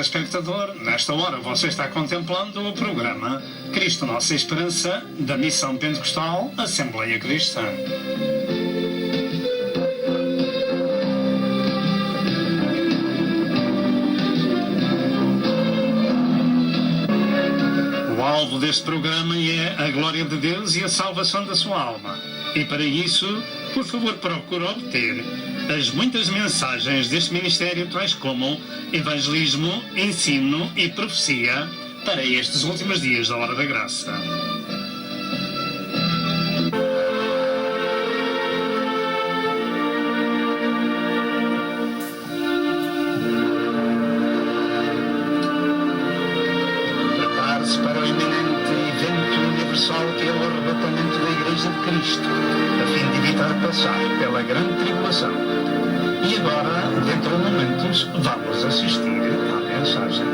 telespectador, nesta hora você está contemplando o programa Cristo Nossa Esperança, da Missão Pentecostal Assembleia Cristã. O alvo deste programa é a glória de Deus e a salvação da sua alma. E para isso, por favor, procure obter as muitas mensagens deste ministério, tais como evangelismo, ensino e profecia, para estes últimos dias da Hora da Graça. Prepare-se para o iminente evento universal que é o arrebatamento da Igreja de Cristo, a fim de evitar passar pela grande tribulação. E agora, dentro de momentos, vamos assistir à mensagem.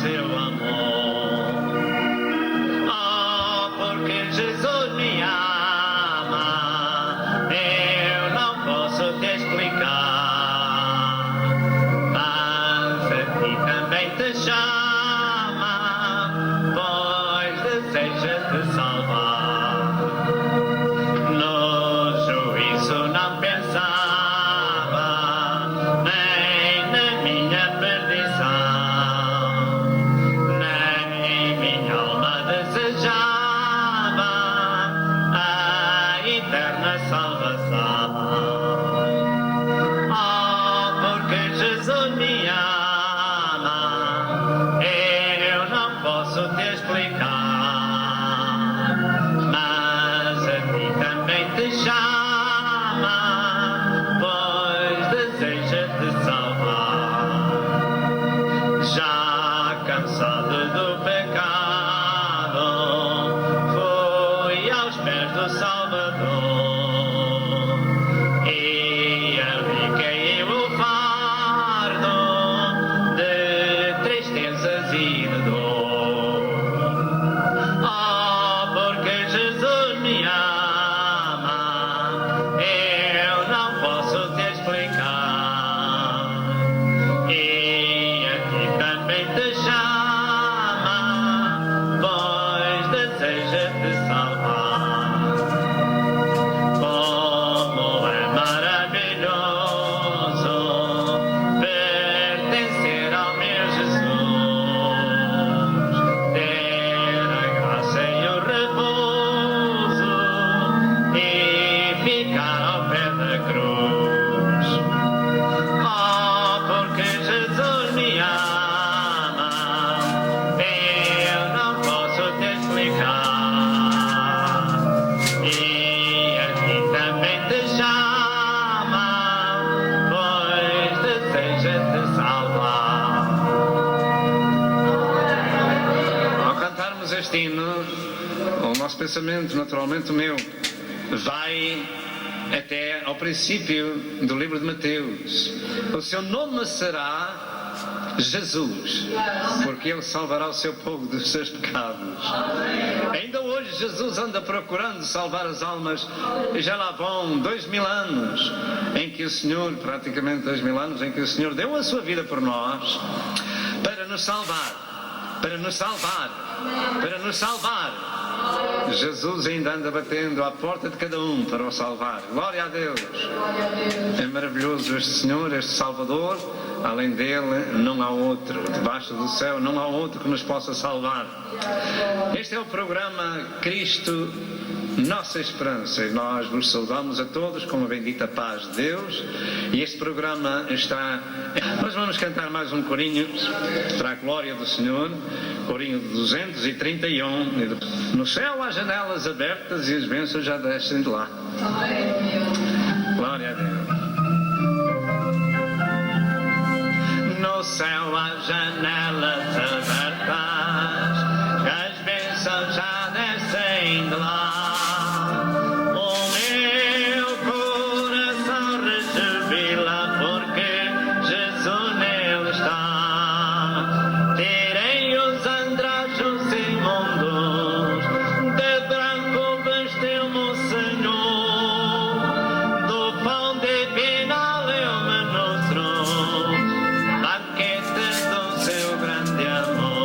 seu amor. Oh, porque Jesus me ama, eu não posso te explicar. Mas a ti também te chama, pois deseja te salvar. No juízo não pensava, nem na minha perdição, nem minha alma desejava a eterna salvação. Oh, porque Jesus me ama, eu não posso te explicar, mas a ti também te chama, pois deseja te salvar. Já cansado do pecado, fui aos pés do Salvador, e ali caiu o fardo de tristezas e de dor. Oh, porque Jesus me ama, eu não posso te explicar. E a ti também te chama, pois deseja te salvar. Como é maravilhoso pertencer ao meu Jesus, ter a graça e o repouso e ficar ao pé da cruz. Oh, porque Jesus me ama, eu não posso te explicar. E a ti também te chama, pois deseja te salvar. Ao cantarmos este hino, o nosso pensamento, naturalmente o meu, vai até ao princípio do livro de Mateus. O seu nome será Jesus, porque Ele salvará o seu povo dos seus pecados. Ainda hoje Jesus anda procurando salvar as almas, e já lá vão 2000 anos em que o Senhor, praticamente 2000 anos, em que o Senhor deu a sua vida por nós, para nos salvar, para nos salvar, para nos salvar. Jesus ainda anda batendo à porta de cada um para o salvar. Glória a Deus! É maravilhoso este Senhor, este Salvador. Além dele não há outro. Debaixo do céu não há outro que nos possa salvar. Este é o programa Cristo, Nossa Esperança, e nós vos saudamos a todos com a bendita paz de Deus. E este programa está... Nós vamos cantar mais um corinho para a glória do Senhor, corinho de 231. No céu há janelas abertas e as bênçãos já descem de lá. Glória a Deus. No céu há janelas abertas, as bênçãos já descem de lá. Amor.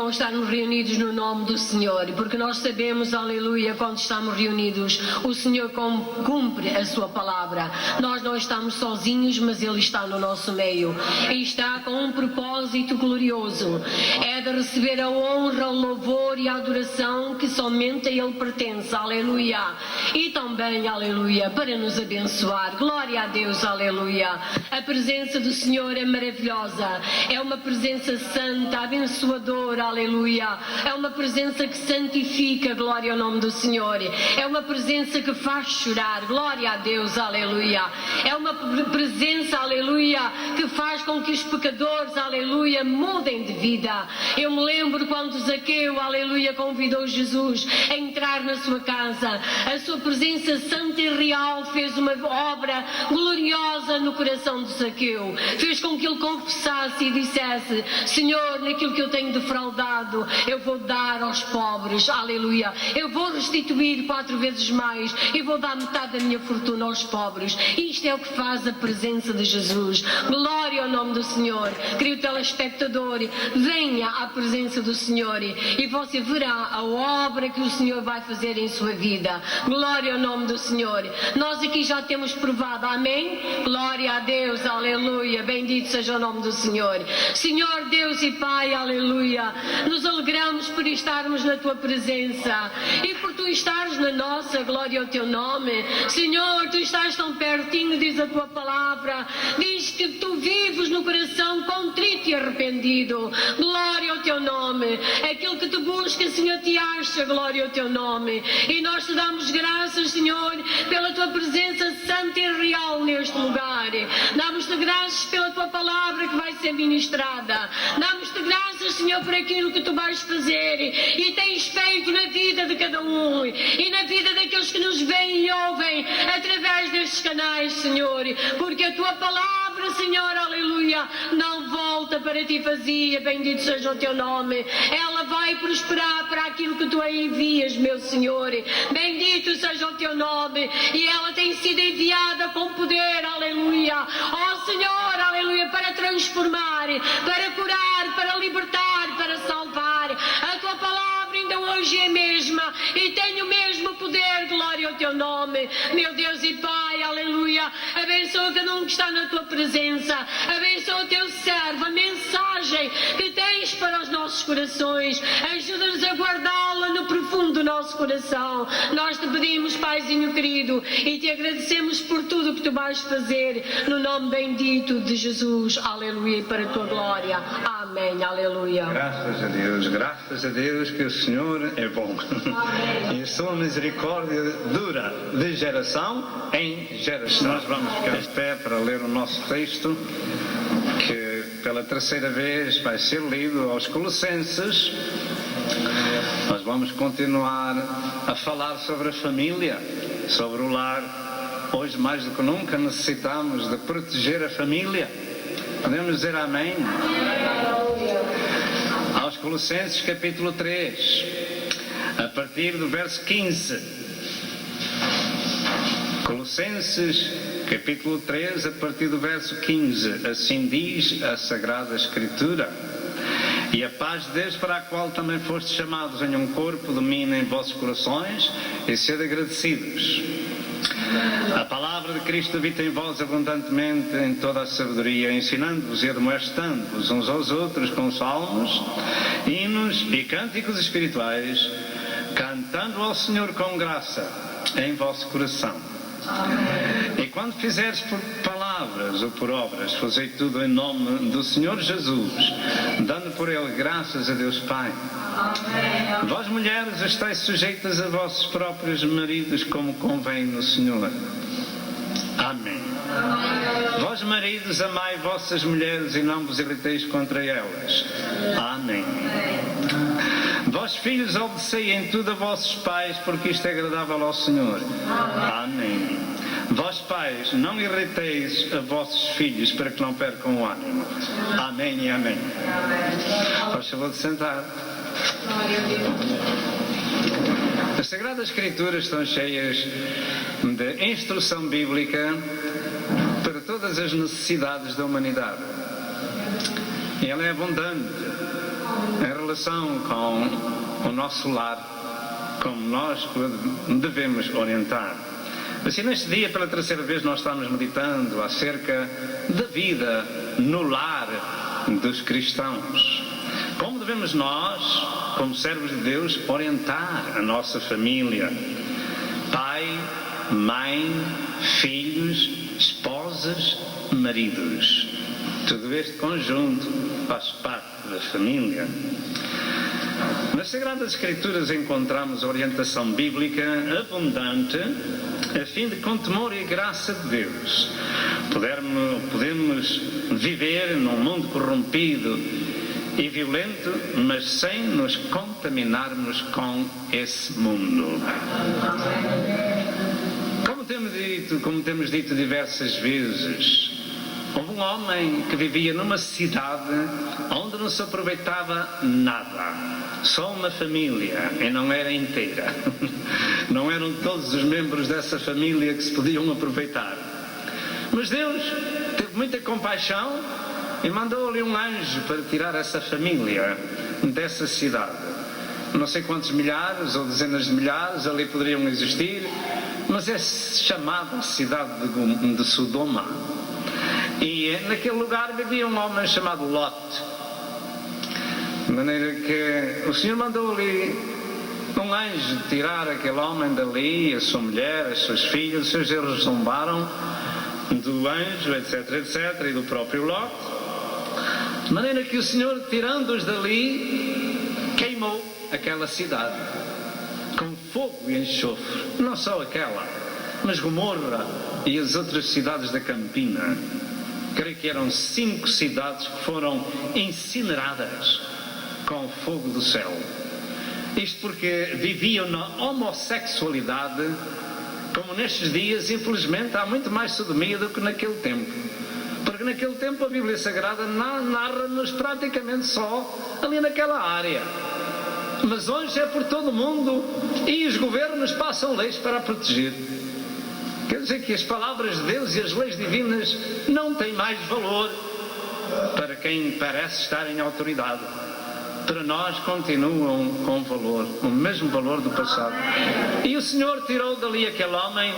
bom estarmos reunidos no nome do Senhor, porque nós sabemos, aleluia, quando estamos reunidos, o Senhor cumpre a sua palavra. Nós não estamos sozinhos, mas Ele está no nosso meio e está com um propósito glorioso. É de receber a honra, o louvor e a adoração que somente a Ele pertence, aleluia. E também, aleluia, para nos abençoar. Glória a Deus, aleluia. A presença do Senhor é maravilhosa, é uma presença santa, abençoadora, aleluia. É uma presença que santifica, glória ao nome do Senhor. É uma presença que faz chorar, glória a Deus, aleluia. É uma presença, aleluia, que faz com que os pecadores, aleluia, mudem de vida. Eu me lembro quando Zaqueu, aleluia, convidou Jesus a entrar na sua casa. A sua presença santa e real fez uma obra gloriosa no coração de Zaqueu. Fez com que ele confessasse e dissesse: Senhor, naquilo que eu tenho defraudado, eu vou dar aos pobres, aleluia. Eu vou restituir 4 vezes mais e vou dar metade da minha fortuna aos pobres. Isto é o que faz a presença de Jesus. Glória ao nome do Senhor. Querido telespectador, venha à presença do Senhor e você verá a obra que o Senhor vai fazer em sua vida. Glória ao nome do Senhor. Nós aqui já temos provado, amém? Glória a Deus, aleluia. Bendito seja o nome do Senhor. Senhor Deus e Pai, aleluia. Nos alegramos por estarmos na tua presença e por tu estares na nossa. Glória ao teu nome. Senhor, tu estás tão pertinho, diz a tua palavra. Diz que tu vives no coração contrito e arrependido. Glória ao teu nome. Aquilo que tu buscas, Senhor, te acha. Glória ao teu nome. E nós te damos graças, Senhor, pela tua presença santa e real neste lugar. Damos-te graças pela tua palavra que vai ser ministrada. Damos-te graças, Senhor, por aquilo que tu vais fazer e tens feito na vida de cada um e na vida daqueles que nos veem e ouvem através destes canais, Senhor, porque a tua palavra, Senhor, aleluia, não volta para ti vazia. Bendito seja o teu nome. Ela vai prosperar para aquilo que tu a envias, meu Senhor. Bendito seja o teu nome. E ela tem sido enviada com poder, aleluia. Ó Senhor, aleluia, para transformar, para curar, para libertar, para salvar. A tua palavra ainda hoje é a mesma e tem o mesmo poder. Glória ao teu nome, meu Deus e Pai, aleluia. Abençoa cada um que está na tua presença. Abençoa o teu servo, a mensagem que tens para os nossos corações. Ajuda-nos a guardá-la no profundo do nosso coração. Nós te pedimos, Paizinho querido, e te agradecemos por tudo o que tu vais fazer, no nome bendito de Jesus, aleluia, e para a tua glória, amém, aleluia. Graças a Deus que o Senhor é bom. E a sua misericórdia dura de geração em geração. Nós vamos ficar de pé para ler o nosso texto, que pela terceira vez vai ser lido aos Colossenses. Nós vamos continuar a falar sobre a família, sobre o lar. Hoje, mais do que nunca, necessitamos de proteger a família. Podemos dizer amém? Aos Colossenses, capítulo 3, a partir do verso 15. Colossenses, capítulo 3, a partir do verso 15. Assim diz a Sagrada Escritura: E a paz de Deus, para a qual também fostes chamados em um corpo, domine em vossos corações e sede agradecidos. A palavra de Cristo habita em vós abundantemente em toda a sabedoria, ensinando-vos e admoestando-vos uns aos outros com salmos, hinos e cânticos espirituais, cantando ao Senhor com graça em vosso coração. E quando fizeres por palavras ou por obras, fazei tudo em nome do Senhor Jesus, dando por Ele graças a Deus Pai. Vós, mulheres, estáis sujeitas a vossos próprios maridos, como convém no Senhor. Amém. Vós, maridos, amai vossas mulheres e não vos irriteis contra elas. Amém. Vós, filhos, obedecei em tudo a vossos pais, porque isto é agradável ao Senhor. Amém. Vós, pais, não irriteis a vossos filhos, para que não percam o ânimo. Amém e amém. Faz favor de sentar. As Sagradas Escrituras estão cheias de instrução bíblica para todas as necessidades da humanidade. E ela é abundante. em relação com o nosso lar, como nós devemos orientar. Assim, neste dia, pela terceira vez, nós estamos meditando acerca da vida no lar dos cristãos. Como devemos nós, como servos de Deus, orientar a nossa família? Pai, mãe, filhos, esposas, maridos. Tudo este conjunto faz parte da família. Nas Sagradas Escrituras encontramos orientação bíblica abundante a fim de, com temor e graça de Deus, podemos viver num mundo corrompido e violento, mas sem nos contaminarmos com esse mundo. Como temos dito diversas vezes, houve um homem que vivia numa cidade onde não se aproveitava nada, só uma família, e não era inteira. Não eram todos os membros dessa família que se podiam aproveitar. Mas Deus teve muita compaixão e mandou-lhe um anjo para tirar essa família dessa cidade. Não sei quantos milhares ou dezenas de milhares ali poderiam existir, mas é chamada a cidade de Sodoma. E naquele lugar vivia um homem chamado Lot. De maneira que o Senhor mandou-lhe um anjo tirar aquele homem dali, a sua mulher, as suas filhas. Os seus erros zombaram do anjo, etc, etc, e do próprio Lot. De maneira que o Senhor, tirando-os dali, queimou aquela cidade com fogo e enxofre. Não só aquela, mas Gomorra e as outras cidades da Campina. Creio que eram 5 cidades que foram incineradas com o fogo do céu. Isto porque viviam na homossexualidade, como nestes dias, infelizmente, há muito mais sodomia do que naquele tempo. Porque naquele tempo a Bíblia Sagrada narra-nos praticamente só ali naquela área. Mas hoje é por todo o mundo e os governos passam leis para a proteger. Quer dizer que as palavras de Deus e as leis divinas não têm mais valor para quem parece estar em autoridade. Para nós continuam com valor, o mesmo valor do passado. E o Senhor tirou dali aquele homem,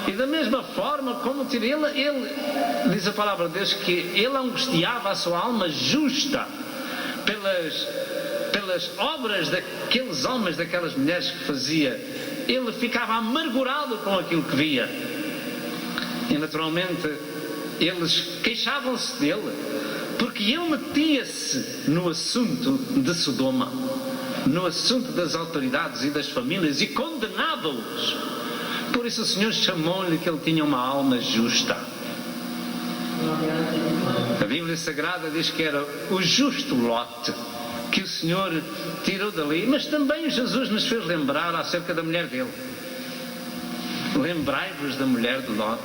e da mesma forma como tirou ele, diz a palavra de Deus, que ele angustiava a sua alma justa pelas obras daqueles homens, daquelas mulheres que fazia. Ele ficava amargurado com aquilo que via. E naturalmente eles queixavam-se dele, porque ele metia-se no assunto de Sodoma, no assunto das autoridades e das famílias, e condenava-os. Por isso o Senhor chamou-lhe que ele tinha uma alma justa. A Bíblia Sagrada diz que era o justo Lot que o Senhor tirou dali, mas também Jesus nos fez lembrar acerca da mulher dele. Lembrai-vos da mulher de Lot,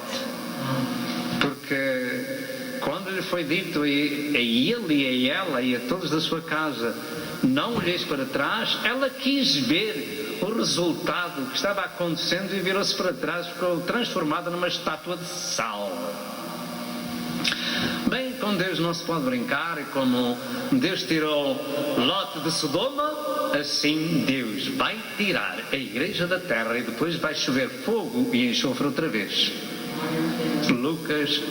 porque quando lhe foi dito a ele e a ela e a todos da sua casa, não olheis para trás, ela quis ver o resultado que estava acontecendo e virou-se para trás, ficou transformada numa estátua de sal. Bem, com Deus não se pode brincar, e como Deus tirou Lot de Sodoma, assim Deus vai tirar a igreja da terra e depois vai chover fogo e enxofre outra vez. Lucas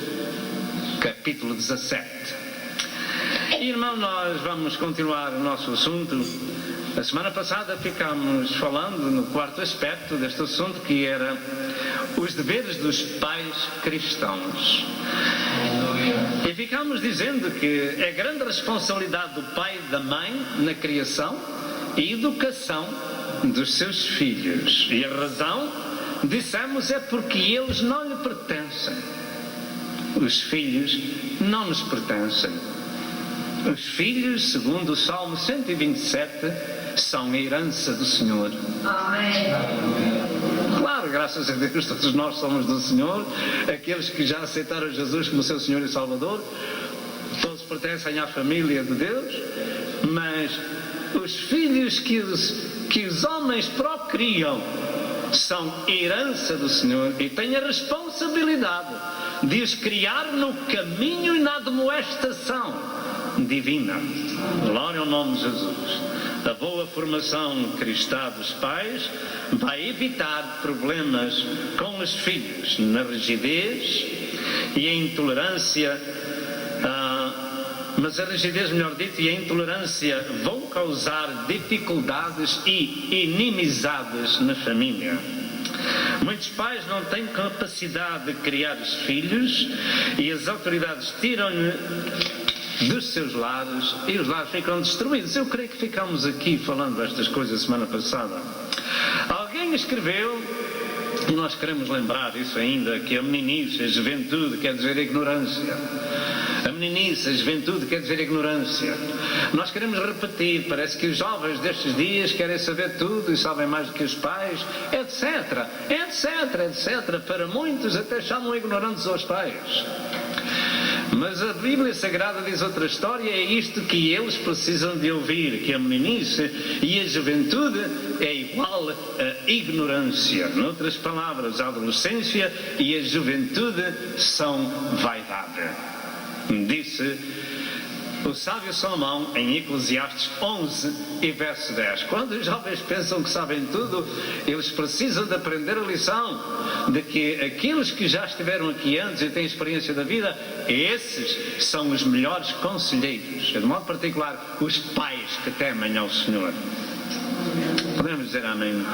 capítulo 17. Irmão, nós vamos continuar o nosso assunto. A semana passada ficámos falando no quarto aspecto deste assunto, que era os deveres dos pais cristãos. E ficámos dizendo que é grande responsabilidade do pai e da mãe na criação e educação dos seus filhos. E a razão, dissemos, é porque eles não lhe pertencem. Os filhos não nos pertencem. Os filhos, segundo o Salmo 127, são a herança do Senhor. Amém. Claro, graças a Deus, todos nós somos do Senhor. Aqueles que já aceitaram Jesus como seu Senhor e Salvador, todos pertencem à família de Deus. Mas os filhos que os homens procriam são herança do Senhor e têm a responsabilidade de os criar no caminho e na admoestação divina. Glória ao nome de Jesus. A boa formação cristã dos pais vai evitar problemas com os filhos na rigidez e a intolerância, mas a rigidez, melhor dito, e a intolerância vão causar dificuldades e inimizades na família. Muitos pais não têm capacidade de criar os filhos e as autoridades tiram-lhe dos seus lares e os lares ficam destruídos. Eu creio que ficámos aqui falando destas coisas semana passada. Alguém escreveu, e nós queremos lembrar isso ainda, que a meninice, a juventude quer dizer ignorância. A meninice, a juventude quer dizer ignorância. Nós queremos repetir, parece que os jovens destes dias querem saber tudo e sabem mais do que os pais, etc, etc, etc. Para muitos até chamam ignorantes aos pais. Mas a Bíblia Sagrada diz outra história, é isto que eles precisam de ouvir, que a meninice e a juventude é igual a ignorância. Noutras palavras, a adolescência e a juventude são vaidade. Disse o sábio Salomão em Eclesiastes 11 e verso 10. Quando os jovens pensam que sabem tudo, eles precisam de aprender a lição de que aqueles que já estiveram aqui antes e têm experiência da vida, esses são os melhores conselheiros, de modo particular os pais que temem ao Senhor. Podemos dizer amém?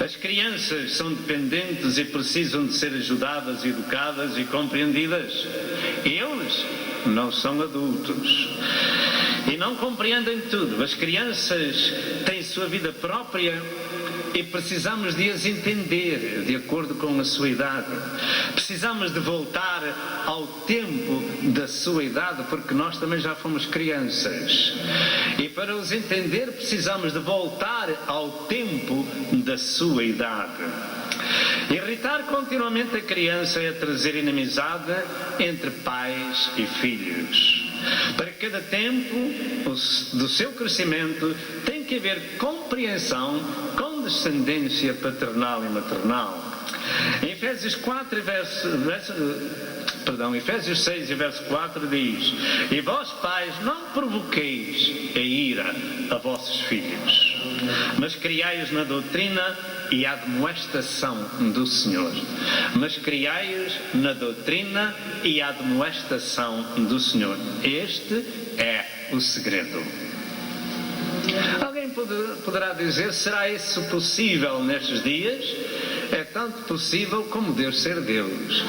As crianças são dependentes e precisam de ser ajudadas, educadas e compreendidas. Eles não são adultos e não compreendem tudo. As crianças têm sua vida própria e precisamos de as entender de acordo com a sua idade. Precisamos de voltar ao tempo da sua idade, porque nós também já fomos crianças. E para os entender precisamos de voltar ao tempo da sua idade. Irritar continuamente a criança é trazer inimizade entre pais e filhos. Para cada tempo do seu crescimento tem que haver compreensão, condescendência paternal e maternal. Em Efésios 6 e verso 4 diz: E vós pais não provoqueis a ira a vossos filhos, mas criai-os na doutrina e admoestação do Senhor. Mas criai-os na doutrina e admoestação do Senhor. Este é o segredo. Alguém poderá dizer, será isso possível nestes dias? É tanto possível como Deus ser Deus.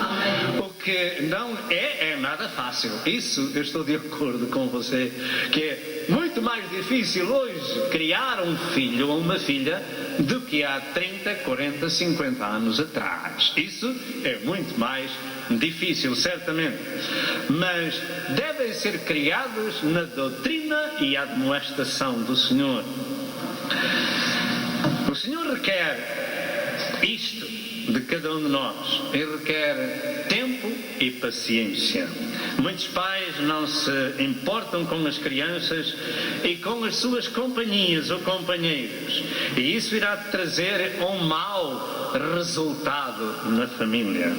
O que não é nada fácil. Isso eu estou de acordo com você, que é muito mais difícil hoje criar um filho ou uma filha do que há 30, 40, 50 anos atrás. Isso é muito mais difícil, certamente. Mas devem ser criados na doutrina e admoestação do Senhor. O Senhor requer isto de cada um de nós. Ele requer tempo e paciência. Muitos pais não se importam com as crianças e com as suas companhias ou companheiros, e isso irá trazer um mau resultado na família.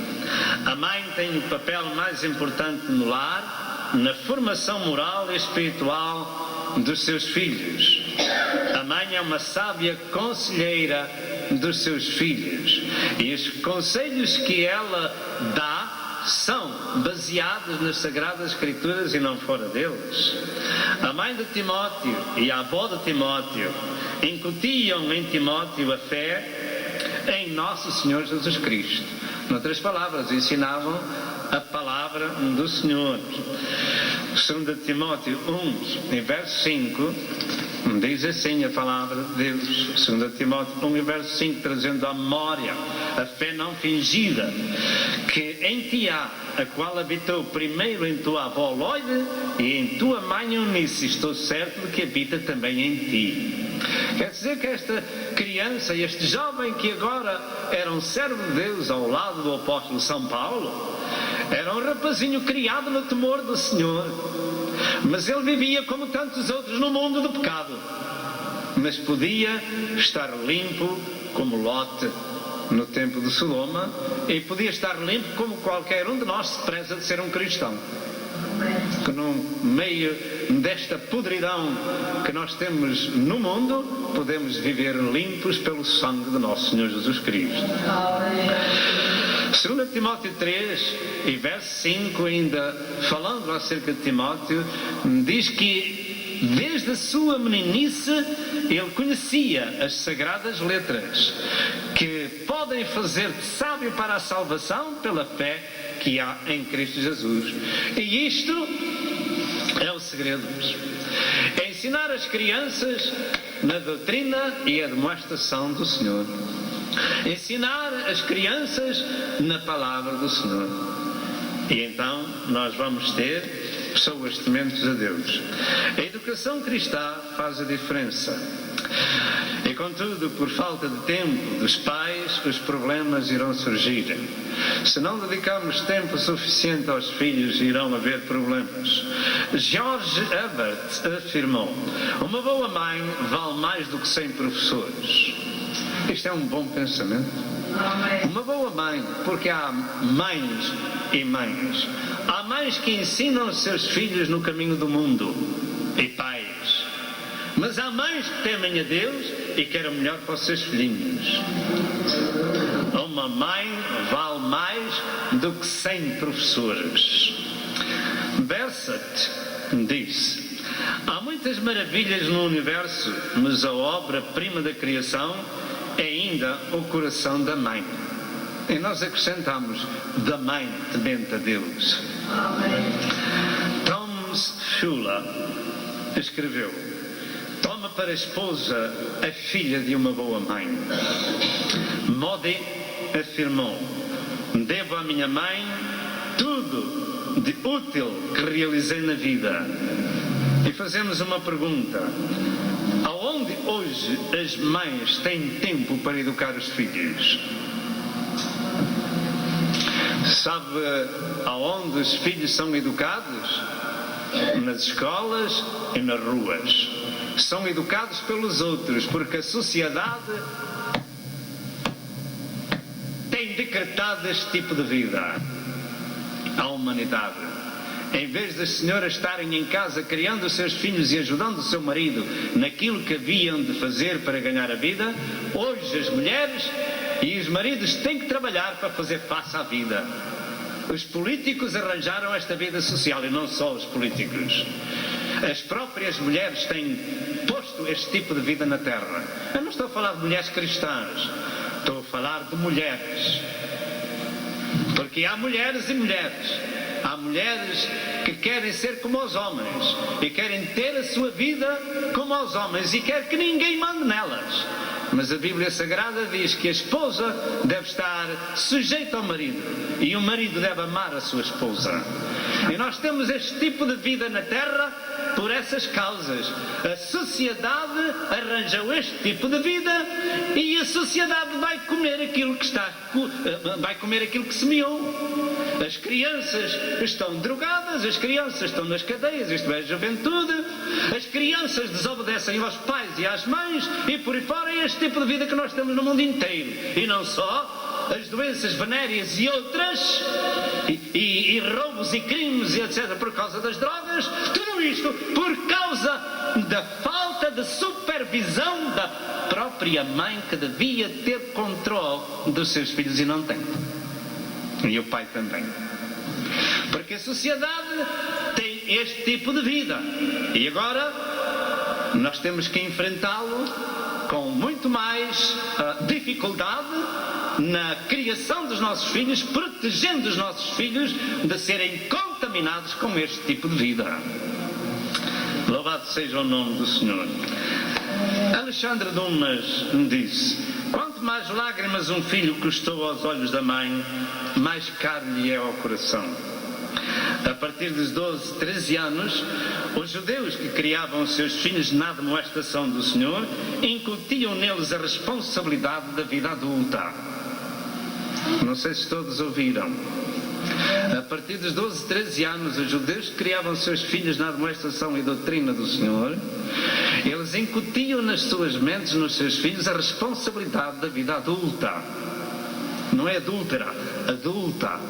A mãe tem o papel mais importante no lar, na formação moral e espiritual dos seus filhos. A mãe é uma sábia conselheira dos seus filhos, e os conselhos que ela dá são baseados nas Sagradas Escrituras e não fora deles. A mãe de Timóteo e a avó de Timóteo incutiam em Timóteo a fé em Nosso Senhor Jesus Cristo. Noutras palavras, ensinavam a palavra do Senhor. 2 Timóteo 1, em verso 5, diz assim a palavra de Deus. 2 Timóteo 1, em verso 5, trazendo à memória a fé não fingida que em ti há, a qual habitou primeiro em tua avó Loide e em tua mãe Eunice. Estou certo de que habita também em ti. Quer dizer que esta criança e este jovem que agora era um servo de Deus ao lado do apóstolo São Paulo, era um rapazinho criado no temor do Senhor, mas ele vivia como tantos outros no mundo do pecado, mas podia estar limpo como Lote no tempo de Sodoma, e podia estar limpo como qualquer um de nós se preza de ser um cristão. que no meio desta podridão que nós temos no mundo, podemos viver limpos pelo sangue do nosso Senhor Jesus Cristo. 2 Timóteo 3 e verso 5, ainda falando acerca de Timóteo, diz que desde a sua meninice ele conhecia as sagradas letras que podem fazer-te sábio para a salvação pela fé que há em Cristo Jesus. E isto é o segredo. É ensinar as crianças na doutrina e a demonstração do Senhor. Ensinar as crianças na palavra do Senhor. E então nós vamos ter pessoas tementes a Deus. A educação cristã faz a diferença. E contudo, por falta de tempo dos pais, os problemas irão surgir. Se não dedicarmos tempo suficiente aos filhos, irão haver problemas. George Herbert afirmou: uma boa mãe vale mais do que 100 professores. Isto é um bom pensamento. Uma boa mãe, porque há mães e mães. Há mães que ensinam os seus filhos no caminho do mundo, e pais. Mas há mães que temem a Deus e querem o melhor para os seus filhinhos. Uma mãe vale mais do que 100 professores. Bersat disse: há muitas maravilhas no universo, mas a obra-prima da criação é ainda o coração da mãe. E nós acrescentamos: da mãe temente a Deus. Thomas Fuller escreveu: toma para esposa a filha de uma boa mãe. Modi afirmou: devo à minha mãe tudo de útil que realizei na vida. E fazemos uma pergunta: aonde hoje as mães têm tempo para educar os filhos? Sabe aonde os filhos são educados? Nas escolas e nas ruas. São educados pelos outros, porque a sociedade tem decretado este tipo de vida à humanidade. Em vez das senhoras estarem em casa criando os seus filhos e ajudando o seu marido naquilo que haviam de fazer para ganhar a vida, hoje as mulheres e os maridos têm que trabalhar para fazer face à vida. Os políticos arranjaram esta vida social, e não só os políticos. As próprias mulheres têm posto este tipo de vida na terra. Eu não estou a falar de mulheres cristãs, estou a falar de mulheres. Porque há mulheres e mulheres. Há mulheres que querem ser como os homens e querem ter a sua vida como os homens e querem que ninguém mande nelas. Mas a Bíblia Sagrada diz que a esposa deve estar sujeita ao marido e o marido deve amar a sua esposa. E nós temos este tipo de vida na terra por essas causas. A sociedade arranjou este tipo de vida e a sociedade vai comer aquilo que vai comer aquilo que semeou. As crianças estão drogadas, as crianças estão nas cadeias, isto é a juventude, as crianças desobedecem aos pais e às mães e por aí fora é este tipo de vida que nós temos no mundo inteiro. E não só, as doenças venéreas e outras, e roubos e crimes e etc. por causa das drogas, tudo isto por causa da falta de supervisão da própria mãe que devia ter controle dos seus filhos e não tem. E o pai também. Porque a sociedade tem este tipo de vida. E agora nós temos que enfrentá-lo com muito mais dificuldade na criação dos nossos filhos, protegendo os nossos filhos de serem contaminados com este tipo de vida. Louvado seja o nome do Senhor. Alexandre Dumas disse: quanto mais lágrimas um filho custou aos olhos da mãe, mais caro lhe é ao coração. A partir dos 12, 13 anos, os judeus que criavam os seus filhos na demonstração do Senhor incutiam neles a responsabilidade da vida adulta. Não sei se todos ouviram. A partir dos 12, 13 anos, os judeus que criavam os seus filhos na demonstração e doutrina do Senhor, eles incutiam nas suas mentes, nos seus filhos, a responsabilidade da vida adulta. não é adúltera, adulta.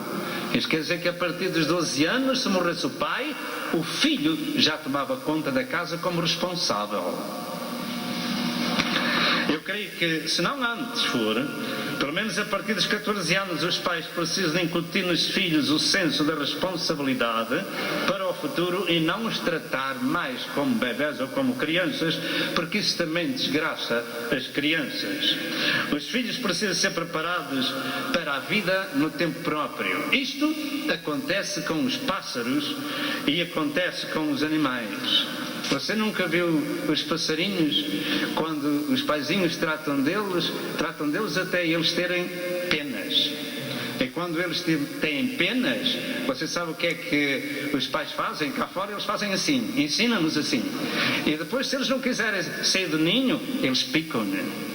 Isto quer dizer que a partir dos 12 anos, se morresse o pai, o filho já tomava conta da casa como responsável. Eu creio que, se não antes for, pelo menos a partir dos 14 anos, os pais precisam incutir nos filhos o senso da responsabilidade para o futuro e não os tratar mais como bebés ou como crianças, porque isso também desgraça as crianças. Os filhos precisam ser preparados para a vida no tempo próprio. Isto acontece com os pássaros e acontece com os animais. Você nunca viu os passarinhos, quando os paizinhos tratam deles até eles terem penas. E quando eles têm penas, você sabe o que é que os pais fazem? Cá fora eles fazem assim, ensinam-nos assim. E depois, se eles não quiserem sair do ninho, eles picam-ne.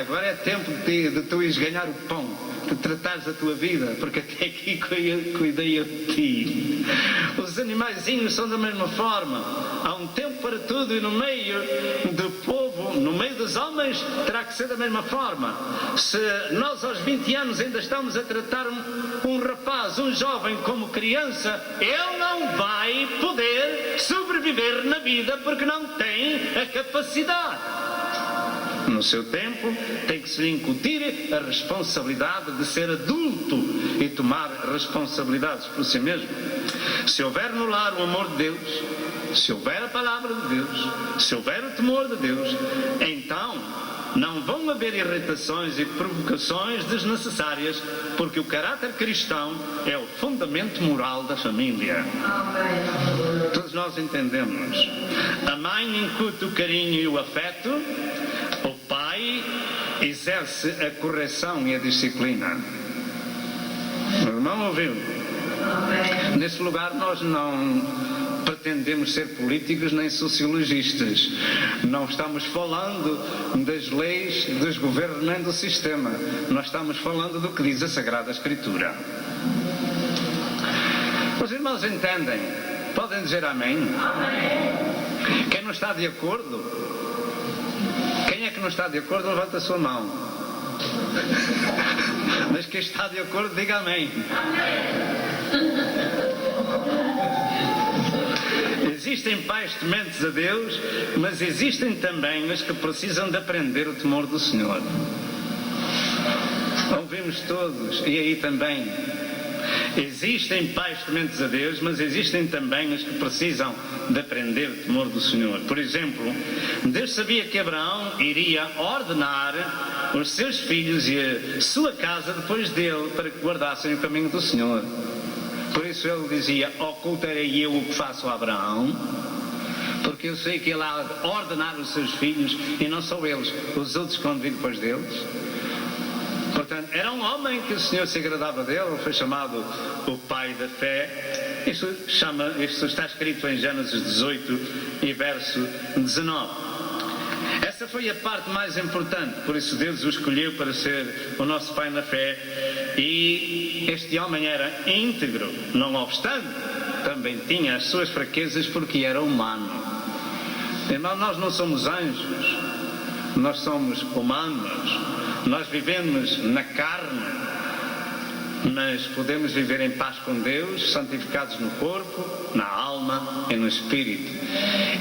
Agora é tempo de tu ires ganhar o pão, de tratares a tua vida, porque até aqui cuidei eu de ti. Os animaizinhos são da mesma forma. Há um tempo para tudo e no meio do povo, no meio dos homens, terá que ser da mesma forma. Se nós aos 20 anos ainda estamos a tratar um rapaz, um jovem como criança, ele não vai poder sobreviver na vida porque não tem a capacidade. No seu tempo, tem que se lhe incutir a responsabilidade de ser adulto e tomar responsabilidades por si mesmo. Se houver no lar o amor de Deus, se houver a palavra de Deus, se houver o temor de Deus, então não vão haver irritações e provocações desnecessárias, porque o caráter cristão é o fundamento moral da família. Todos nós entendemos. A mãe incute o carinho e o afeto, o pai exerce a correção e a disciplina. O irmão ouviu? Nesse lugar nós não pretendemos ser políticos nem sociologistas. Não estamos falando das leis, dos governos nem do sistema. Nós estamos falando do que diz a Sagrada Escritura. Os irmãos entendem? Podem dizer amém? Amém. Quem não está de acordo? Quem é que não está de acordo, levanta a sua mão. Mas quem está de acordo, diga amém. Existem pais tementes a Deus, mas existem também os que precisam de aprender o temor do Senhor. Ouvimos todos, e aí também. Existem pais tementes a Deus, mas existem também os que precisam de aprender o temor do Senhor. Por exemplo, Deus sabia que Abraão iria ordenar os seus filhos e a sua casa depois dele para que guardassem o caminho do Senhor. Por isso ele dizia: ocultarei eu o que faço a Abraão, porque eu sei que ele há de ordenar os seus filhos, e não só eles, os outros que vão vir depois deles. Portanto, era um homem que o Senhor se agradava dele, foi chamado o pai da fé. Isto está escrito em Gênesis 18 e verso 19. Essa foi a parte mais importante, por isso Deus o escolheu para ser o nosso pai na fé. E este homem era íntegro, não obstante, também tinha as suas fraquezas porque era humano. Irmão, nós não somos anjos, nós somos humanos. Nós vivemos na carne, mas podemos viver em paz com Deus, santificados no corpo, na alma e no espírito.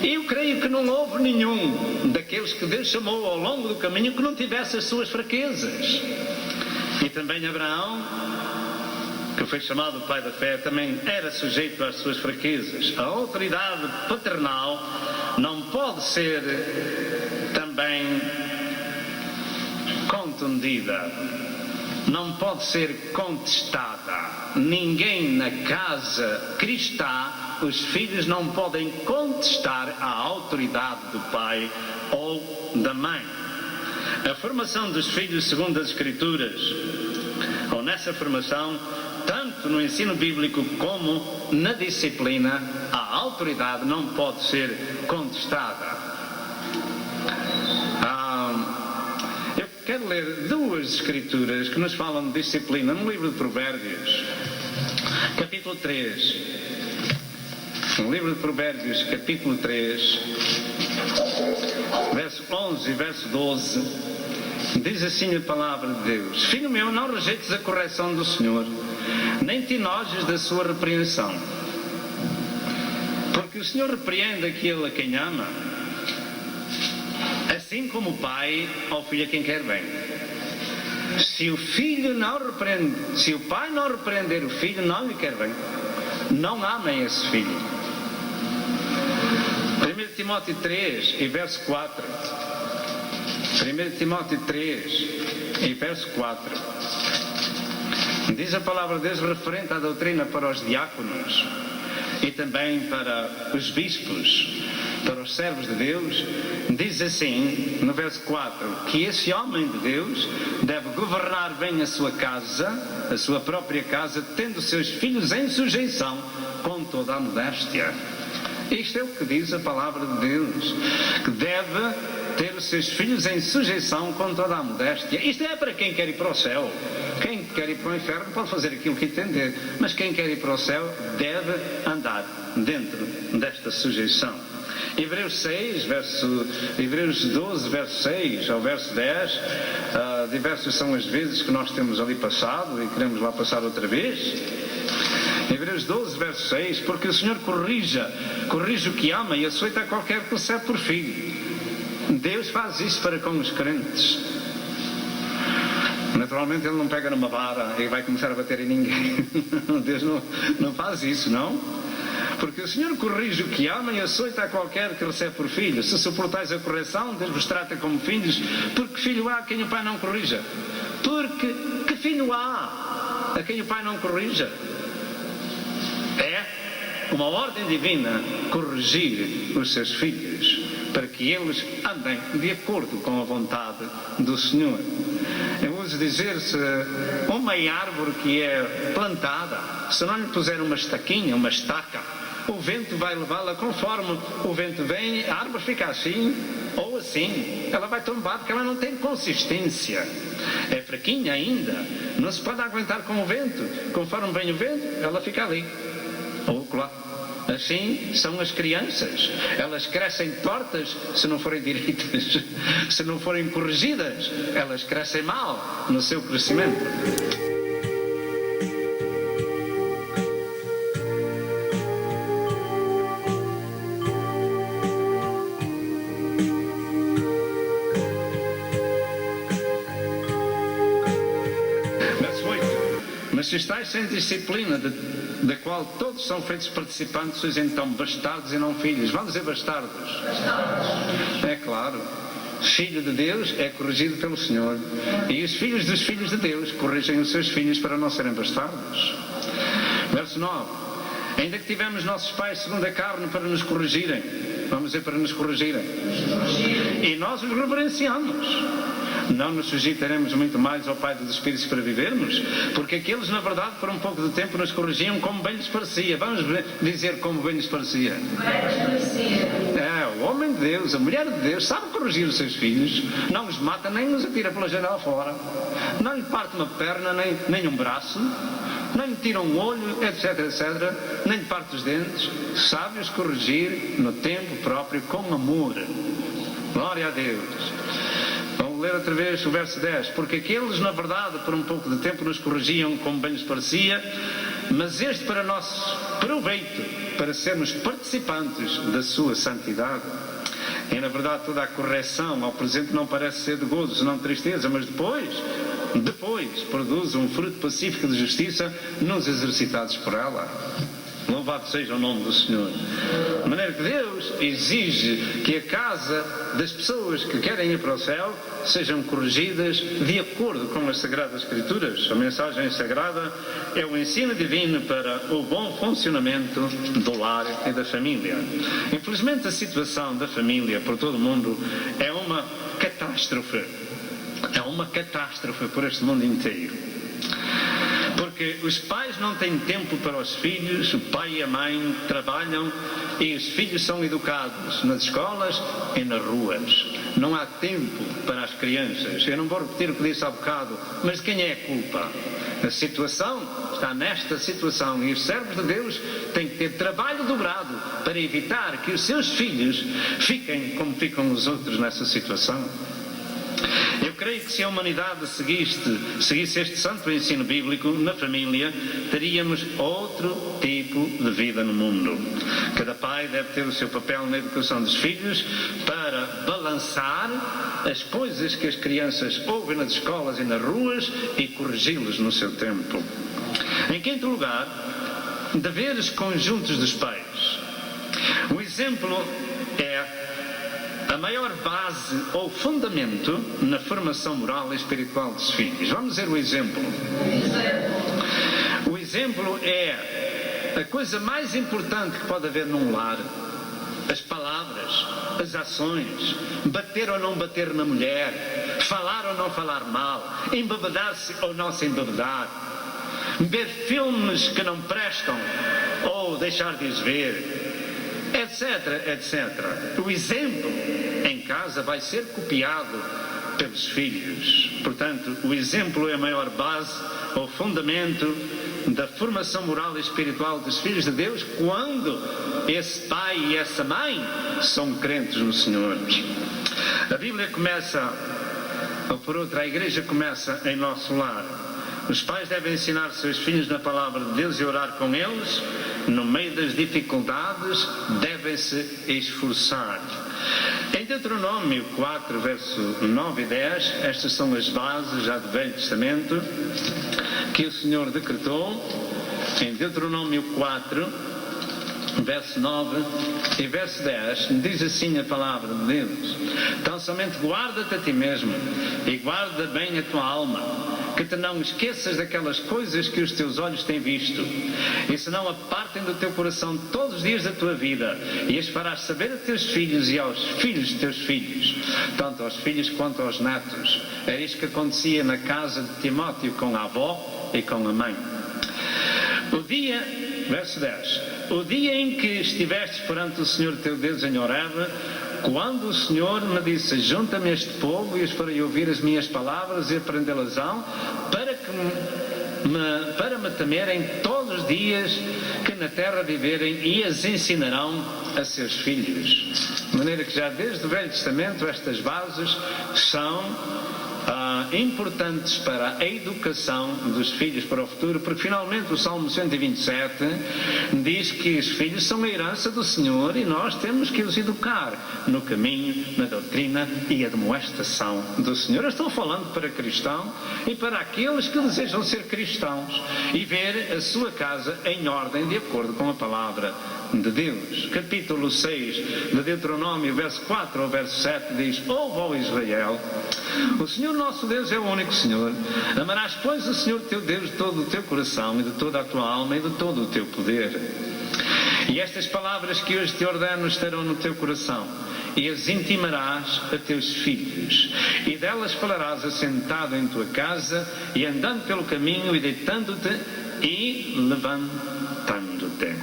E eu creio que não houve nenhum daqueles que Deus chamou ao longo do caminho que não tivesse as suas fraquezas. E também Abraão, que foi chamado o pai da fé, também era sujeito às suas fraquezas. A autoridade paternal não pode ser também contundida, não pode ser contestada. Ninguém na casa cristã, os filhos não podem contestar a autoridade do pai ou da mãe. A formação dos filhos segundo as Escrituras, ou nessa formação, tanto no ensino bíblico como na disciplina, a autoridade não pode ser contestada. Quero ler duas escrituras que nos falam de disciplina no livro de Provérbios, capítulo 3. No livro de Provérbios, capítulo 3, verso 11 e verso 12. Diz assim a palavra de Deus: Filho meu, não rejeites a correção do Senhor, nem te enojes da sua repreensão. Porque o Senhor repreende aquele a quem ama, assim como o pai ao filho a quem quer bem. Se o pai não repreender o filho, não lhe quer bem. Não amem esse filho. 1 Timóteo 3 e verso 4. 1 Timóteo 3 e verso 4. Diz a palavra de Deus referente à doutrina para os diáconos e também para os bispos, para os servos de Deus. Diz assim, no verso 4, que esse homem de Deus deve governar bem a sua casa, a sua própria casa, tendo seus filhos em sujeição com toda a modéstia. Isto é o que diz a palavra de Deus, que deve ter os seus filhos em sujeição com toda a modéstia. Isto é para quem quer ir para o céu. Quem quer ir para o inferno pode fazer aquilo que entender, mas quem quer ir para o céu deve andar dentro desta sujeição. Hebreus 12, verso 6 ao verso 10, diversas são as vezes que nós temos ali passado e queremos lá passar outra vez. Hebreus 12, verso 6, porque o Senhor corrige o que ama e açoita qualquer que recebe por filho. Deus faz isso para com os crentes. Naturalmente Ele não pega numa vara e vai começar a bater em ninguém. Deus não faz isso, não? Porque o Senhor corrige o que ama e açoita a qualquer que recebe por filho. Se suportais a correção, Deus vos trata como filhos, porque filho há a quem o Pai não corrija. Porque que filho há a quem o Pai não corrija? É uma ordem divina corrigir os seus filhos, para que eles andem de acordo com a vontade do Senhor. Eu uso dizer, se uma árvore que é plantada, se não lhe puser uma estaquinha, uma estaca, o vento vai levá-la conforme o vento vem, a árvore fica assim ou assim, ela vai tombar porque ela não tem consistência, é fraquinha ainda, não se pode aguentar com o vento, conforme vem o vento, ela fica ali ou lá. Assim são as crianças, elas crescem tortas se não forem direitas, se não forem corrigidas, elas crescem mal no seu crescimento. Mas se estáis sem disciplina, da qual todos são feitos participantes, sois então bastardos e não filhos. Vamos dizer bastardos? Bastardos. É claro. Filho de Deus é corrigido pelo Senhor. E os filhos dos filhos de Deus corrigem os seus filhos para não serem bastardos. Verso 9. Ainda que tivemos nossos pais segundo a carne para nos corrigirem. Vamos dizer para nos corrigirem. E nós os reverenciamos. Não nos sujeitaremos muito mais ao Pai dos Espíritos para vivermos? Porque aqueles, na verdade, por um pouco de tempo nos corrigiam como bem lhes parecia. Vamos dizer como bem lhes parecia. O homem de Deus, a mulher de Deus, sabe corrigir os seus filhos. Não os mata, nem os atira pela janela fora. Não lhe parte uma perna, nem um braço. Nem lhe tira um olho, etc, etc. Nem lhe parte os dentes. Sabe-os corrigir no tempo próprio, com amor. Glória a Deus. Vamos ler outra vez o verso 10. Porque aqueles, na verdade, por um pouco de tempo nos corrigiam como bem lhes parecia, mas este para nosso proveito, para sermos participantes da sua santidade. E, na verdade, toda a correção ao presente não parece ser de gozo, senão de tristeza, mas depois produz um fruto pacífico de justiça nos exercitados por ela. Louvado seja o nome do Senhor. De maneira que Deus exige que a casa das pessoas que querem ir para o céu sejam corrigidas de acordo com as Sagradas Escrituras. A mensagem sagrada é o ensino divino para o bom funcionamento do lar e da família. Infelizmente, a situação da família por todo o mundo é uma catástrofe. É uma catástrofe por este mundo inteiro. Porque os pais não têm tempo para os filhos, o pai e a mãe trabalham e os filhos são educados nas escolas e nas ruas. Não há tempo para as crianças. Eu não vou repetir o que disse há bocado, mas de quem é a culpa? A situação está nesta situação e os servos de Deus têm que ter trabalho dobrado para evitar que os seus filhos fiquem como ficam os outros nessa situação. Eu creio que se a humanidade seguisse este santo ensino bíblico na família, teríamos outro tipo de vida no mundo. Cada pai deve ter o seu papel na educação dos filhos para balançar as coisas que as crianças ouvem nas escolas e nas ruas e corrigi-los no seu tempo. Em quinto lugar, deveres conjuntos dos pais. O exemplo é a maior base ou fundamento na formação moral e espiritual dos filhos. Vamos ver o exemplo. O exemplo é a coisa mais importante que pode haver num lar. As palavras, as ações, bater ou não bater na mulher, falar ou não falar mal, embebedar-se ou não se embebedar, ver filmes que não prestam ou deixar de os ver, etc, etc. O exemplo em casa vai ser copiado pelos filhos. Portanto, o exemplo é a maior base ou fundamento da formação moral e espiritual dos filhos de Deus quando esse pai e essa mãe são crentes no Senhor. A Bíblia começa, ou por outra, a igreja começa em nosso lar. Os pais devem ensinar seus filhos na palavra de Deus e orar com eles. No meio das dificuldades, devem-se esforçar. Em Deuteronômio 4, verso 9 e 10, estas são as bases já do Velho Testamento que o Senhor decretou. Em Deuteronômio 4, verso 9 e verso 10, diz assim a palavra de Deus: Então somente guarda-te a ti mesmo e guarda bem a tua alma, que te não esqueças daquelas coisas que os teus olhos têm visto, e se não apartem do teu coração todos os dias da tua vida, e as farás saber a teus filhos e aos filhos de teus filhos, tanto aos filhos quanto aos netos. Era isto que acontecia na casa de Timóteo com a avó e com a mãe. Verso 10: O dia em que estivestes perante o Senhor teu Deus em Horebe, quando o Senhor me disse: junta-me este povo e os farei ouvir as minhas palavras e aprendê-las-ão, para me temerem todos os dias que na terra viverem, e as ensinarão a seus filhos. De maneira que já desde o Velho Testamento estas bases são importantes para a educação dos filhos para o futuro, porque finalmente o Salmo 127 diz que os filhos são a herança do Senhor e nós temos que os educar no caminho, na doutrina e admoestação do Senhor. Eu estou falando para cristão e para aqueles que desejam ser cristãos e ver a sua casa em ordem de acordo com a palavra de Deus. Capítulo 6 de Deuteronômio, verso 4 ao verso 7 diz: Ouve, ó Israel, o Senhor nosso Deus é o único Senhor. Amarás, pois, o Senhor teu Deus de todo o teu coração e de toda a tua alma e de todo o teu poder. E estas palavras que hoje te ordeno estarão no teu coração, e as intimarás a teus filhos, e delas falarás assentado em tua casa, e andando pelo caminho, e deitando-te e levantando-te.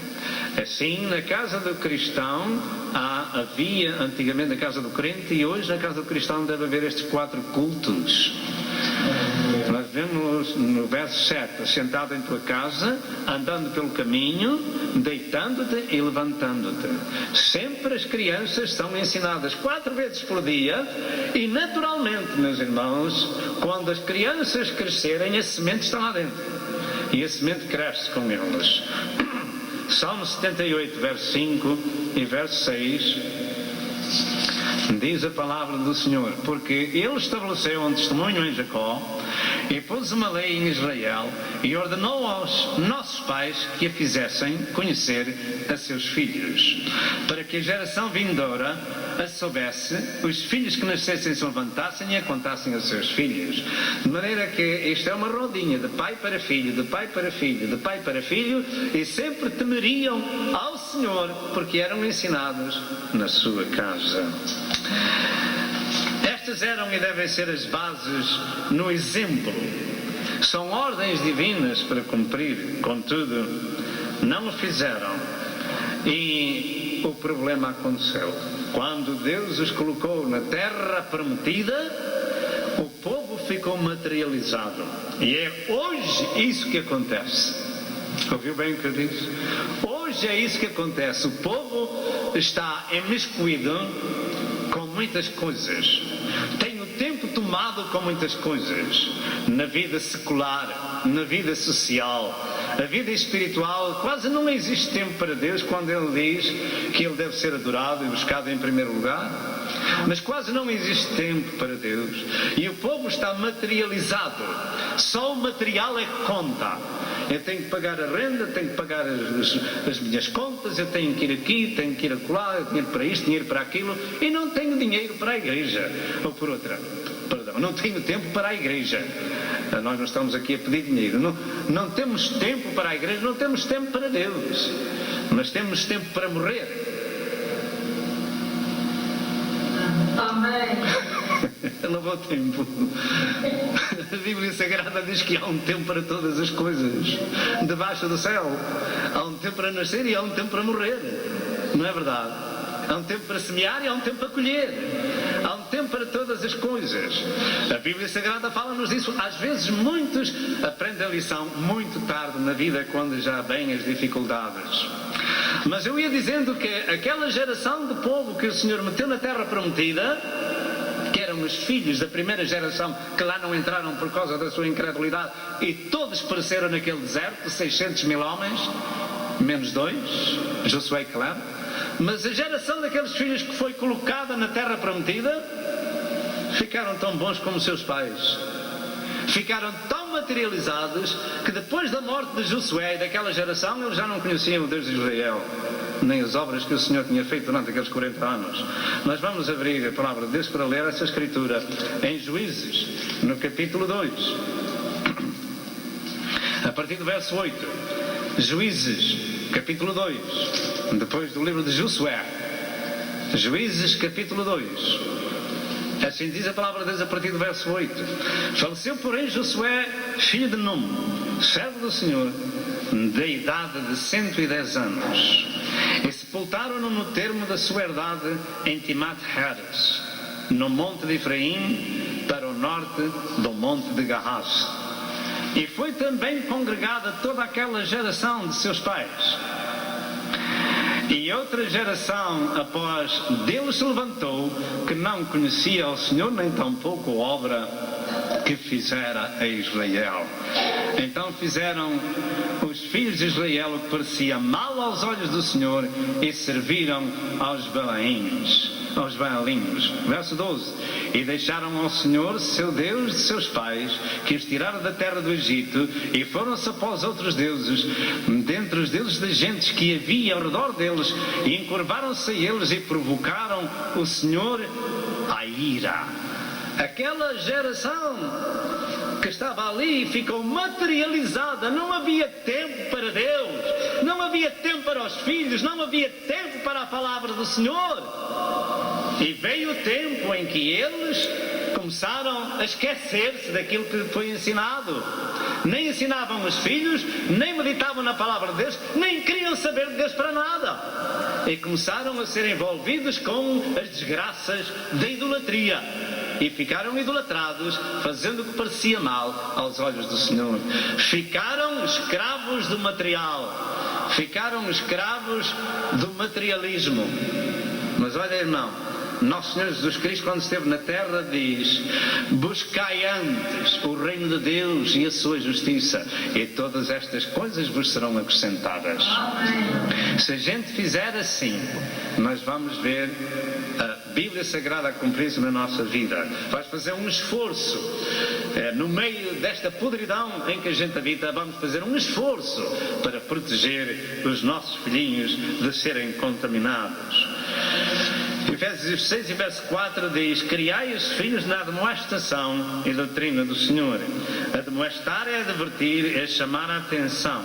Assim, na casa do cristão havia antigamente na casa do crente, e hoje na casa do cristão deve haver estes 4 cultos. Nós vemos no verso 7: assentado em tua casa, andando pelo caminho, deitando-te e levantando-te. Sempre as crianças são ensinadas 4 vezes por dia, e naturalmente, meus irmãos, quando as crianças crescerem, a semente está lá dentro e a semente cresce com elas. Salmo 78, verso 5 e verso 6, diz a palavra do Senhor: Porque Ele estabeleceu um testemunho em Jacó, e pôs uma lei em Israel, e ordenou aos nossos pais que a fizessem conhecer a seus filhos, para que a geração vindoura a soubesse, os filhos que nascessem se levantassem e a contassem a seus filhos. De maneira que isto é uma rodinha de pai para filho, de pai para filho, de pai para filho, e sempre temeriam ao Senhor, porque eram ensinados na sua casa. Estas eram e devem ser as bases no exemplo. São ordens divinas para cumprir, contudo, não o fizeram. E o problema aconteceu. Quando Deus os colocou na terra prometida, o povo ficou materializado. E é hoje isso que acontece. Ouviu bem o que eu disse? Hoje é isso que acontece. O povo está imiscuído com muitas coisas. Tem o tempo tomado tomado com muitas coisas, na vida secular, na vida social, a vida espiritual. Quase não existe tempo para Deus quando Ele diz que Ele deve ser adorado e buscado em primeiro lugar. Mas quase não existe tempo para Deus. E o povo está materializado. Só o material é que conta. Eu tenho que pagar a renda, tenho que pagar as minhas contas, eu tenho que ir aqui, tenho que ir acolá, eu tenho dinheiro para isto, dinheiro para aquilo, e não tenho dinheiro para a igreja. Ou por outra, perdão, não tenho tempo para a igreja. Nós não estamos aqui a pedir dinheiro. Não temos tempo para a igreja, não temos tempo para Deus. Mas temos tempo para morrer. Amém. Levou tempo. A Bíblia Sagrada diz que há um tempo para todas as coisas debaixo do céu. Há um tempo para nascer e há um tempo para morrer. Não é verdade? Há um tempo para semear e há um tempo para colher. Há um tempo para todas as coisas. A Bíblia Sagrada fala-nos disso. Às vezes muitos aprendem a lição muito tarde na vida, quando já vêm as dificuldades. Mas eu ia dizendo que aquela geração de povo que o Senhor meteu na terra prometida, que eram os filhos da primeira geração, que lá não entraram por causa da sua incredulidade, e todos pereceram naquele deserto, 600 mil homens, menos 2, Josué e Caleb. Mas a geração daqueles filhos que foi colocada na terra prometida, ficaram tão bons como seus pais. Ficaram tão materializados que depois da morte de Josué e daquela geração, eles já não conheciam o Deus de Israel, nem as obras que o Senhor tinha feito durante aqueles 40 anos. Nós vamos abrir a palavra de Deus para ler essa escritura em Juízes, no capítulo 2, a partir do verso 8. Juízes, capítulo 2, depois do livro de Josué. Juízes, capítulo 2. Assim diz a palavra de Deus a partir do verso 8. Faleceu, porém, Josué, filho de Num, servo do Senhor, da idade de 110 anos. E sepultaram-no no termo da sua herdade em Timat-Heres, no monte de Efraim, para o norte do monte de Gahaz. E foi também congregada toda aquela geração de seus pais. E outra geração após dele se levantou, que não conhecia o Senhor, nem tampouco a obra que fizera a Israel. Então fizeram os filhos de Israel o que parecia mal aos olhos do Senhor, e serviram aos Baalins. Verso 12. E deixaram ao Senhor, seu Deus, de seus pais, que os tirara da terra do Egito, e foram-se após outros deuses, dentre os deuses das gentes que havia ao redor deles, e encurvaram-se a eles e provocaram o Senhor à ira. Aquela geração que estava ali ficou materializada. Não havia tempo para Deus, não havia tempo para os filhos, não havia tempo para a palavra do Senhor. E veio o tempo em que eles começaram a esquecer-se daquilo que foi ensinado. Nem ensinavam os filhos, nem meditavam na palavra de Deus, nem queriam saber de Deus para nada. E começaram a ser envolvidos com as desgraças da idolatria. E ficaram idolatrados, fazendo o que parecia mal aos olhos do Senhor. Ficaram escravos do material. Ficaram escravos do materialismo. Mas olha, irmão, nosso Senhor Jesus Cristo, quando esteve na terra, diz: buscai antes o reino de Deus e a sua justiça, e todas estas coisas vos serão acrescentadas. Amém. Se a gente fizer assim, nós vamos ver a Bíblia Sagrada a cumprir-se na nossa vida. Vais fazer um esforço, no meio desta podridão em que a gente habita, vamos fazer um esforço para proteger os nossos filhinhos de serem contaminados. Efésios 6 e verso 4 diz: criai os filhos na admoestação e doutrina do Senhor. Admoestar é advertir, é chamar a atenção.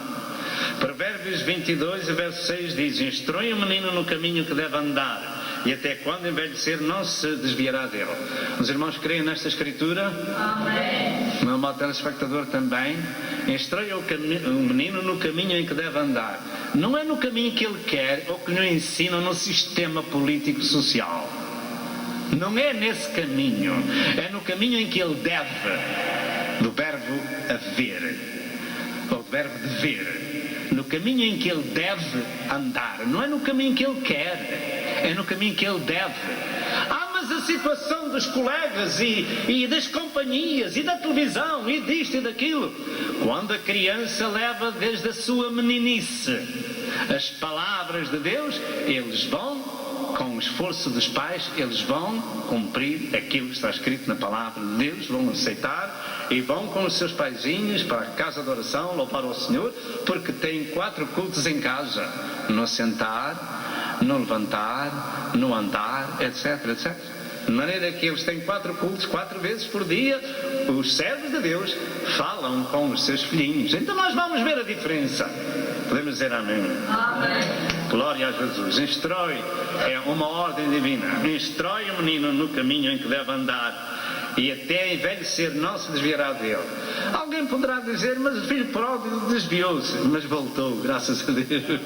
Provérbios 22 e verso 6 diz: instrui o menino no caminho que deve andar, e até quando envelhecer não se desviará dele. Os irmãos creem nesta escritura? Amém. O meu amado telespectador também. Instrui o menino no caminho em que deve andar. Não é no caminho que ele quer ou que lhe ensinam no sistema político-social. Não é nesse caminho. É no caminho em que ele deve, do verbo haver, ou do verbo dever. No caminho em que ele deve andar. Não é no caminho que ele quer, é no caminho que ele deve. Ah, mas Sabes a situação dos colegas e das companhias e da televisão e disto e daquilo. Quando a criança leva desde a sua meninice as palavras de Deus, eles vão, com o esforço dos pais, eles vão cumprir aquilo que está escrito na palavra de Deus, vão aceitar e vão com os seus paizinhos para a casa de oração, louvar ao Senhor, porque têm 4 cultos em casa: no assentar, no levantar, no andar, etc, etc. De maneira que eles têm 4 cultos, 4 vezes por dia. Os servos de Deus falam com os seus filhinhos. Então nós vamos ver a diferença. Podemos dizer amém? Amém. Glória a Jesus. Instrui, é uma ordem divina. Instrui o menino no caminho em que deve andar, e até envelhecer não se desviará dele. Alguém poderá dizer: mas o filho pródigo desviou-se. Mas voltou, graças a Deus.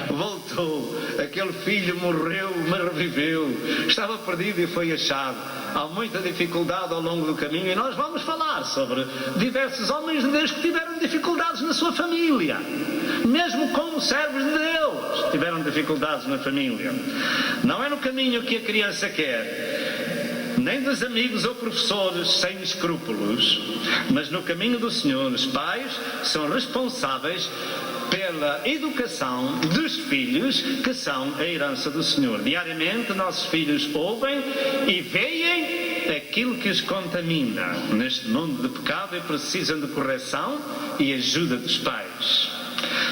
Voltou. Aquele filho morreu, mas reviveu. Estava perdido e foi achado. Há muita dificuldade ao longo do caminho, e nós vamos falar sobre diversos homens de Deus que tiveram dificuldades na sua família. Mesmo como servos de Deus, tiveram dificuldades na família. Não é no caminho que a criança quer, nem dos amigos ou professores sem escrúpulos, mas no caminho do Senhor. Os pais são responsáveis pela educação dos filhos, que são a herança do Senhor. Diariamente nossos filhos ouvem e veem aquilo que os contamina neste mundo de pecado, e precisam de correção e ajuda dos pais.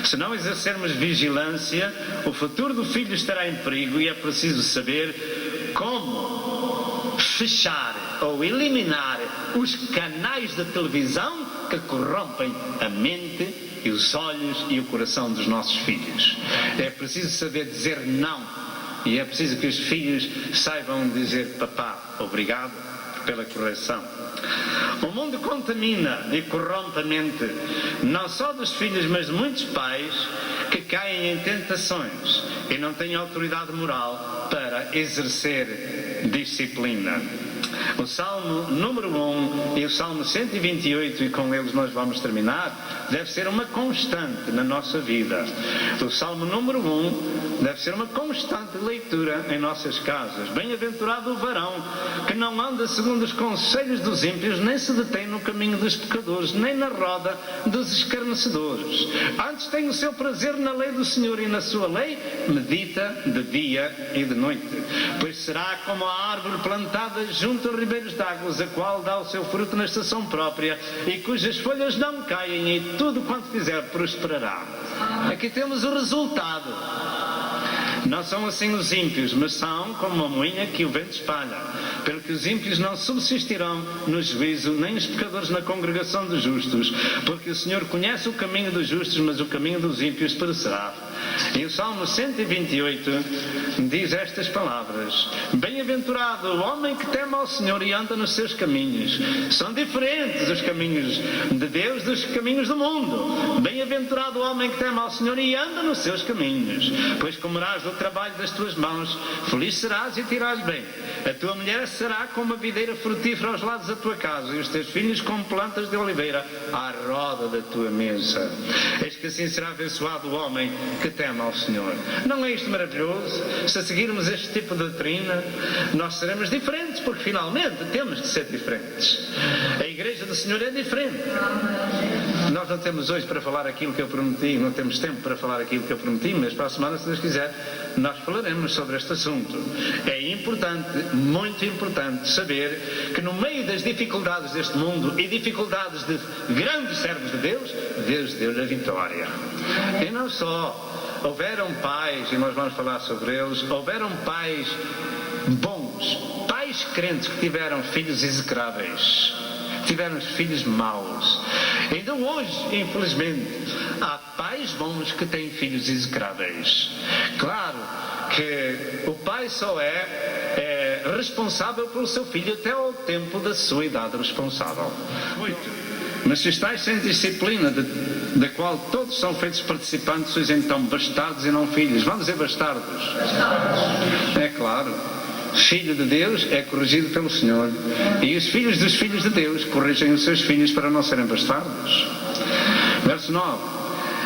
Se não exercermos vigilância, o futuro do filho estará em perigo, e é preciso saber como fechar ou eliminar os canais de televisão que corrompem a mente e os olhos e o coração dos nossos filhos. É preciso saber dizer não, e é preciso que os filhos saibam dizer: papá, obrigado pela correção. O mundo contamina e corrompe a mente, não só dos filhos, mas de muitos pais que caem em tentações e não têm autoridade moral para exercer disciplina. O Salmo número 1 e o Salmo 128, e com eles nós vamos terminar, deve ser uma constante na nossa vida. O Salmo número 1 deve ser uma constante leitura em nossas casas. Bem-aventurado o varão que não anda segundo os conselhos dos ímpios, nem se detém no caminho dos pecadores, nem na roda dos escarnecedores. Antes tem o seu prazer na lei do Senhor, e na sua lei medita de dia e de noite. Pois será como a árvore plantada junto a ribeiros de águas, a qual dá o seu fruto na estação própria, e cujas folhas não caem, e tudo quanto fizer prosperará. Aqui temos o resultado. Não são assim os ímpios, mas são como uma moinha que o vento espalha. Pelo que os ímpios não subsistirão no juízo, nem os pecadores na congregação dos justos. Porque o Senhor conhece o caminho dos justos, mas o caminho dos ímpios perecerá. E o Salmo 128 diz estas palavras: bem-aventurado o homem que teme ao Senhor e anda nos seus caminhos. São diferentes os caminhos de Deus dos caminhos do mundo. Bem-aventurado o homem que teme ao Senhor e anda nos seus caminhos. Pois comerás do trabalho das tuas mãos, feliz serás e te irás bem. A tua mulher será como a videira frutífera aos lados da tua casa, e os teus filhos como plantas de oliveira à roda da tua mesa. Eis que assim será abençoado o homem que teme ao Senhor. Não é isto maravilhoso? Se seguirmos este tipo de doutrina, nós seremos diferentes, porque finalmente temos de ser diferentes. A igreja do Senhor é diferente. Nós não temos hoje para falar aquilo que eu prometi, não temos tempo para falar aquilo que eu prometi, mas para a semana, se Deus quiser, nós falaremos sobre este assunto. É importante, muito importante, saber que no meio das dificuldades deste mundo e dificuldades de grandes servos de Deus, Deus deu-lhe a vitória. E não só, houveram pais, e nós vamos falar sobre eles, houveram pais bons, pais crentes que tiveram filhos execráveis, tiveram filhos maus. Ainda hoje, infelizmente, há pais bons que têm filhos execráveis. Claro que o pai só é responsável pelo seu filho até ao tempo da sua idade responsável. Muito. Mas se estáis sem disciplina, da qual todos são feitos participantes, sois então bastardos e não filhos. Vamos dizer bastardos. É claro. Filho de Deus é corrigido pelo Senhor, e os filhos dos filhos de Deus corrigem os seus filhos para não serem bastardos. Verso 9: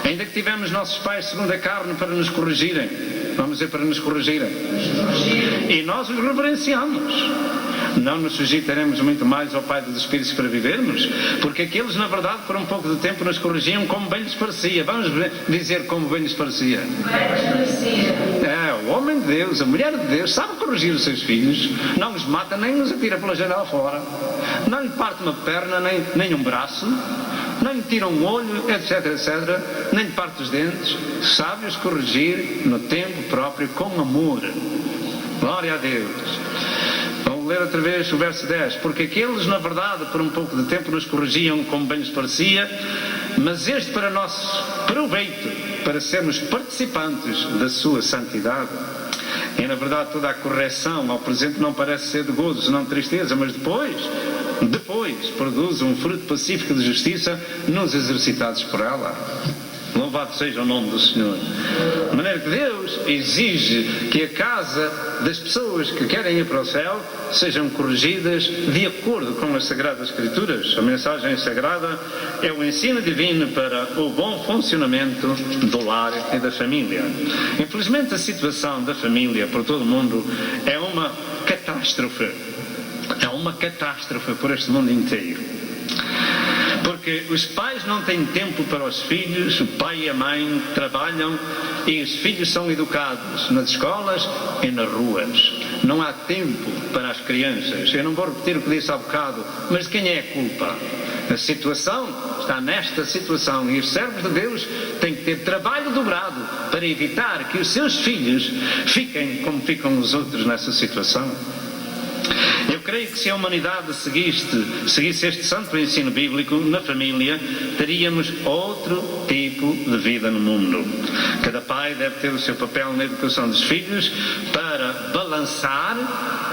ainda que tivemos nossos pais segundo a carne para nos corrigirem, Vamos dizer, para nos corrigirem. E nós os reverenciamos. Não nos sujeitaremos muito mais ao Pai dos Espíritos para vivermos, porque aqueles, na verdade, por um pouco de tempo nos corrigiam como bem lhes parecia. Vamos dizer como bem lhes parecia. O homem de Deus, a mulher de Deus, sabe corrigir os seus filhos, não os mata, nem os atira pela janela fora, não lhe parte uma perna, nem um braço, não lhe tira um olho, etc, etc, nem lhe parte os dentes, sabe-os corrigir no tempo próprio, com amor. Glória a Deus. Vamos ler outra vez o verso 10. Porque aqueles, na verdade, por um pouco de tempo nos corrigiam como bem lhes parecia, mas este para nosso proveito, para sermos participantes da sua santidade. E na verdade toda a correção ao presente não parece ser de gozo, senão de tristeza, mas depois produz um fruto pacífico de justiça nos exercitados por ela. Louvado seja o nome do Senhor. De maneira que Deus exige que a casa das pessoas que querem ir para o céu sejam corrigidas de acordo com as Sagradas Escrituras. A mensagem sagrada é o ensino divino para o bom funcionamento do lar e da família. Infelizmente a situação da família por todo o mundo é uma catástrofe. É uma catástrofe por este mundo inteiro. Porque os pais não têm tempo para os filhos, o pai e a mãe trabalham e os filhos são educados nas escolas e nas ruas. Não há tempo para as crianças. Eu não vou repetir o que disse há bocado, mas de quem é a culpa? A situação está nesta situação e os servos de Deus têm que ter trabalho dobrado para evitar que os seus filhos fiquem como ficam os outros nessa situação. Eu creio que se a humanidade seguisse este santo ensino bíblico na família, teríamos outro tipo de vida no mundo. Cada pai deve ter o seu papel na educação dos filhos para balançar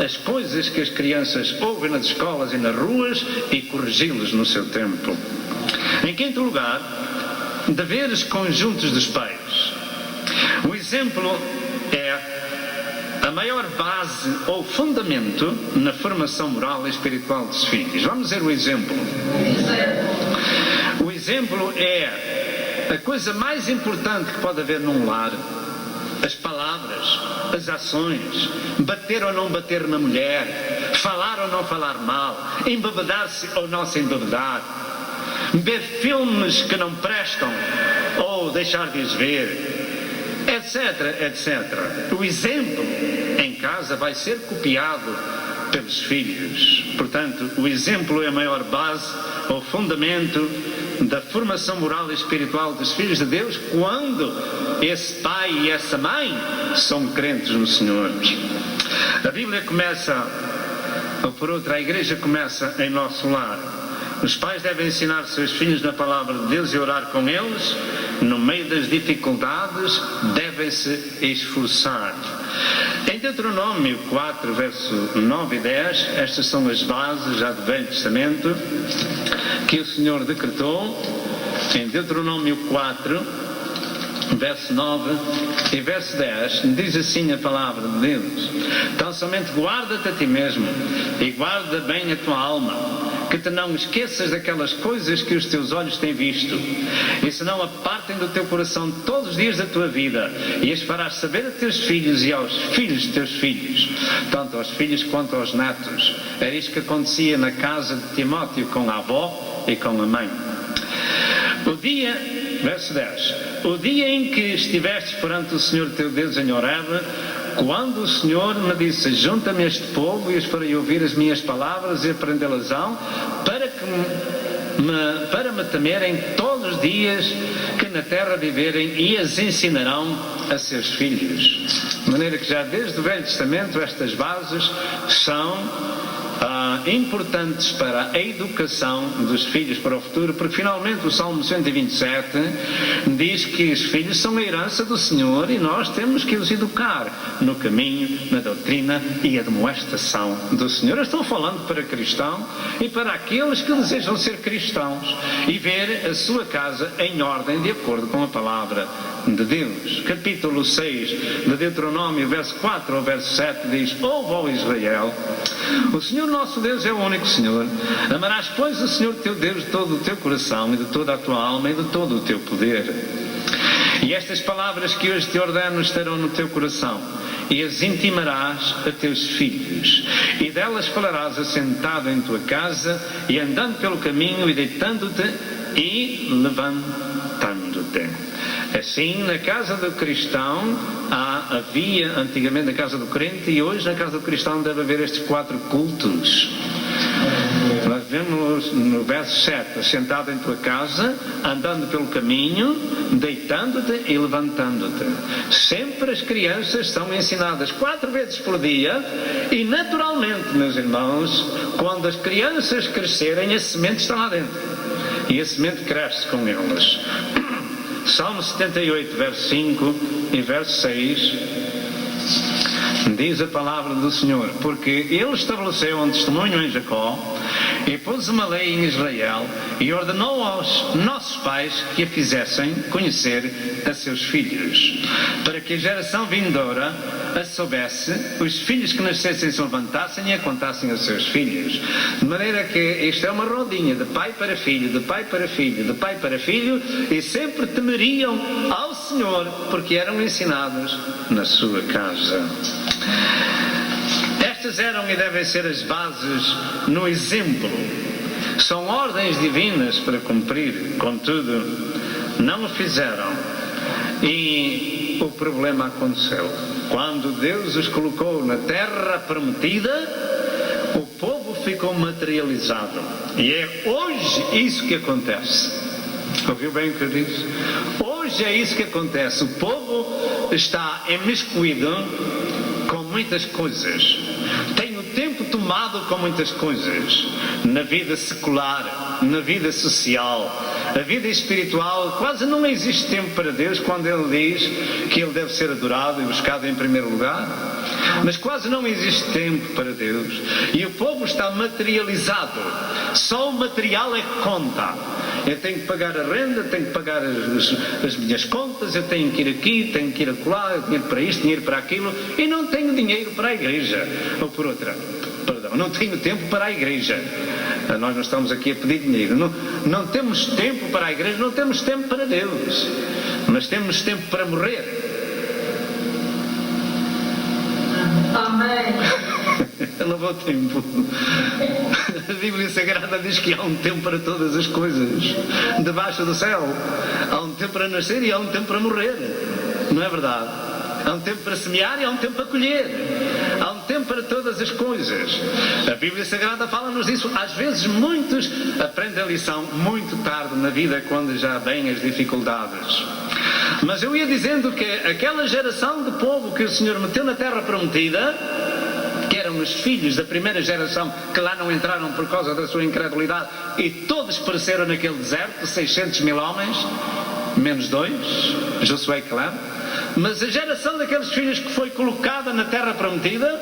as coisas que as crianças ouvem nas escolas e nas ruas e corrigi-los no seu tempo. Em quinto lugar, deveres conjuntos dos pais. O exemplo é a maior base ou fundamento na formação moral e espiritual dos filhos. Vamos ver o exemplo. O exemplo é a coisa mais importante que pode haver num lar. As palavras, as ações, bater ou não bater na mulher, falar ou não falar mal, embebedar-se ou não se embebedar, ver filmes que não prestam ou deixar de os ver, etc, etc. O exemplo em casa vai ser copiado pelos filhos. Portanto, o exemplo é a maior base ou fundamento da formação moral e espiritual dos filhos de Deus quando esse pai e essa mãe são crentes no Senhor. A Bíblia começa, ou por outra, a Igreja começa em nosso lar. Os pais devem ensinar seus filhos na palavra de Deus e orar com eles. No meio das dificuldades, devem-se esforçar. Em Deuteronômio 4, verso 9 e 10, estas são as bases já do Velho Testamento que o Senhor decretou. Em Deuteronômio 4, verso 9 e verso 10, diz assim a palavra de Deus: Tão somente guarda-te a ti mesmo e guarda bem a tua alma, que te não esqueças daquelas coisas que os teus olhos têm visto, e se não apartem do teu coração todos os dias da tua vida, e as farás saber a teus filhos e aos filhos de teus filhos, tanto aos filhos quanto aos netos. Era isto que acontecia na casa de Timóteo com a avó e com a mãe. Verso 10: O dia em que estivestes perante o Senhor teu Deus em Horeb, quando o Senhor me disse: junta-me este povo e os farei ouvir as minhas palavras e aprendê-las-ão, para me temerem todos os dias que na terra viverem, e as ensinarão a seus filhos. De maneira que já desde o Velho Testamento estas bases são importantes para a educação dos filhos para o futuro, porque finalmente o Salmo 127 diz que os filhos são a herança do Senhor e nós temos que os educar no caminho, na doutrina e admoestação do Senhor. Eu estou falando para cristãos e para aqueles que desejam ser cristãos e ver a sua casa em ordem de acordo com a palavra de Deus. Capítulo 6 de Deuteronômio, verso 4 ao verso 7 diz: Ouve, ó Israel, o Senhor nosso Deus é o único Senhor. Amarás, pois, o Senhor teu Deus de todo o teu coração e de toda a tua alma e de todo o teu poder. E estas palavras que hoje te ordeno estarão no teu coração, e as intimarás a teus filhos, e delas falarás assentado em tua casa, e andando pelo caminho, e deitando-te e levantando-te. Assim, na casa do cristão havia antigamente na casa do crente, e hoje na casa do cristão deve haver estes 4 cultos. Nós vemos no verso 7, assentado em tua casa, andando pelo caminho, deitando-te e levantando-te. Sempre as crianças são ensinadas 4 vezes por dia, e naturalmente, meus irmãos, quando as crianças crescerem, a semente está lá dentro, e a semente cresce com elas. Salmo 78, verso 5 e verso 6, diz a palavra do Senhor: porque Ele estabeleceu um testemunho em Jacó, e pôs uma lei em Israel, e ordenou aos nossos pais que a fizessem conhecer a seus filhos, para que a geração vindoura a soubesse, os filhos que nascessem se levantassem e a contassem aos seus filhos. De maneira que isto é uma rodinha de pai para filho, de pai para filho, de pai para filho, e sempre temeriam ao Senhor, porque eram ensinados na sua casa. Estas eram e devem ser as bases no exemplo. São ordens divinas para cumprir, contudo, não o fizeram. E o problema aconteceu. Quando Deus os colocou na terra prometida, o povo ficou materializado. E é hoje isso que acontece. Ouviu bem o que eu disse? Hoje é isso que acontece. O povo está imiscuído com muitas coisas. Tem o tempo tomado com muitas coisas. Na vida secular, na vida social, a vida espiritual, quase não existe tempo para Deus quando Ele diz que Ele deve ser adorado e buscado em primeiro lugar. Mas quase não existe tempo para Deus. E o povo está materializado. Só o material é que conta. Eu tenho que pagar a renda, tenho que pagar as minhas contas, eu tenho que ir aqui, tenho que ir acolá, eu dinheiro para isto, dinheiro para aquilo, e não tenho dinheiro para a igreja. Ou por outra, perdão, não tenho tempo para a igreja. Nós não estamos aqui a pedir dinheiro. Não temos tempo para a igreja, não temos tempo para Deus. Mas temos tempo para morrer. Amém. Eu não vou tempo. A Bíblia Sagrada diz que há um tempo para todas as coisas debaixo do céu. Há um tempo para nascer e há um tempo para morrer. Não é verdade? Há um tempo para semear e há um tempo para colher. Há um tempo para todas as coisas. A Bíblia Sagrada fala-nos disso. Às vezes muitos aprendem a lição muito tarde na vida, quando já vêm as dificuldades. Mas eu ia dizendo que aquela geração de povo que o Senhor meteu na terra prometida, que eram os filhos da primeira geração, que lá não entraram por causa da sua incredulidade, e todos pereceram naquele deserto, 600 mil homens, menos 2, Josué e Caleb. Mas a geração daqueles filhos que foi colocada na terra prometida,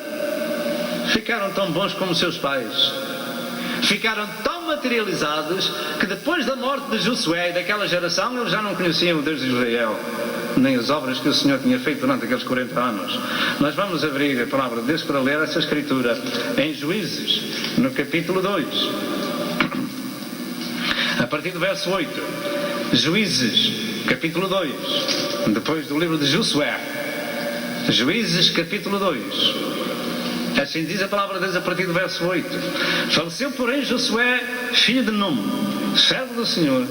ficaram tão bons como seus pais. Ficaram tão materializados que depois da morte de Josué e daquela geração, eles já não conheciam o Deus de Israel, nem as obras que o Senhor tinha feito durante aqueles 40 anos. Nós vamos abrir a palavra de Deus para ler essa escritura em Juízes, no capítulo 2, a partir do verso 8. Juízes, capítulo 2, depois do livro de Josué. Juízes, capítulo 2. Assim diz a palavra de Deus a partir do verso 8. Faleceu, porém, Josué, filho de Num, servo do Senhor,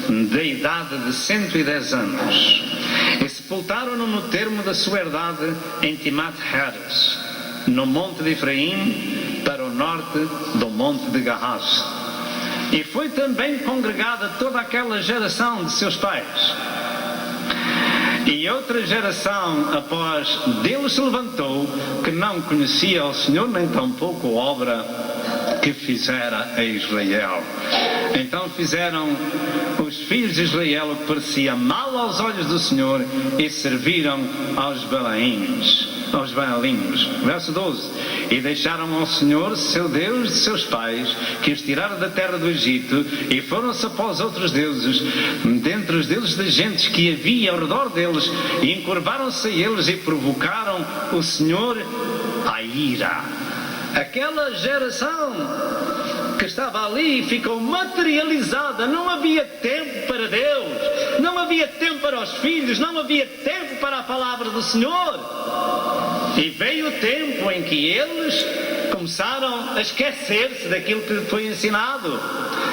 da idade de 110 anos. E sepultaram-no no termo da sua herdade em Timnath-Heres, no monte de Efraim, para o norte do monte de Gahaz. E foi também congregada toda aquela geração de seus pais. E outra geração após dele se levantou, que não conhecia o Senhor, nem tampouco a obra que fizera a Israel. Então fizeram os filhos de Israel o que parecia mal aos olhos do Senhor, e serviram aos Baalins. Verso 12. E deixaram ao Senhor, seu Deus, de seus pais, que os tirara da terra do Egito, e foram-se após outros deuses, dentre os deuses das gentes que havia ao redor deles, e encurvaram-se a eles e provocaram o Senhor à ira. Aquela geração que estava ali ficou materializada. Não havia tempo para Deus, não havia havia tempo para os filhos, não havia tempo para a palavra do Senhor. E veio o tempo em que eles começaram a esquecer-se daquilo que foi ensinado.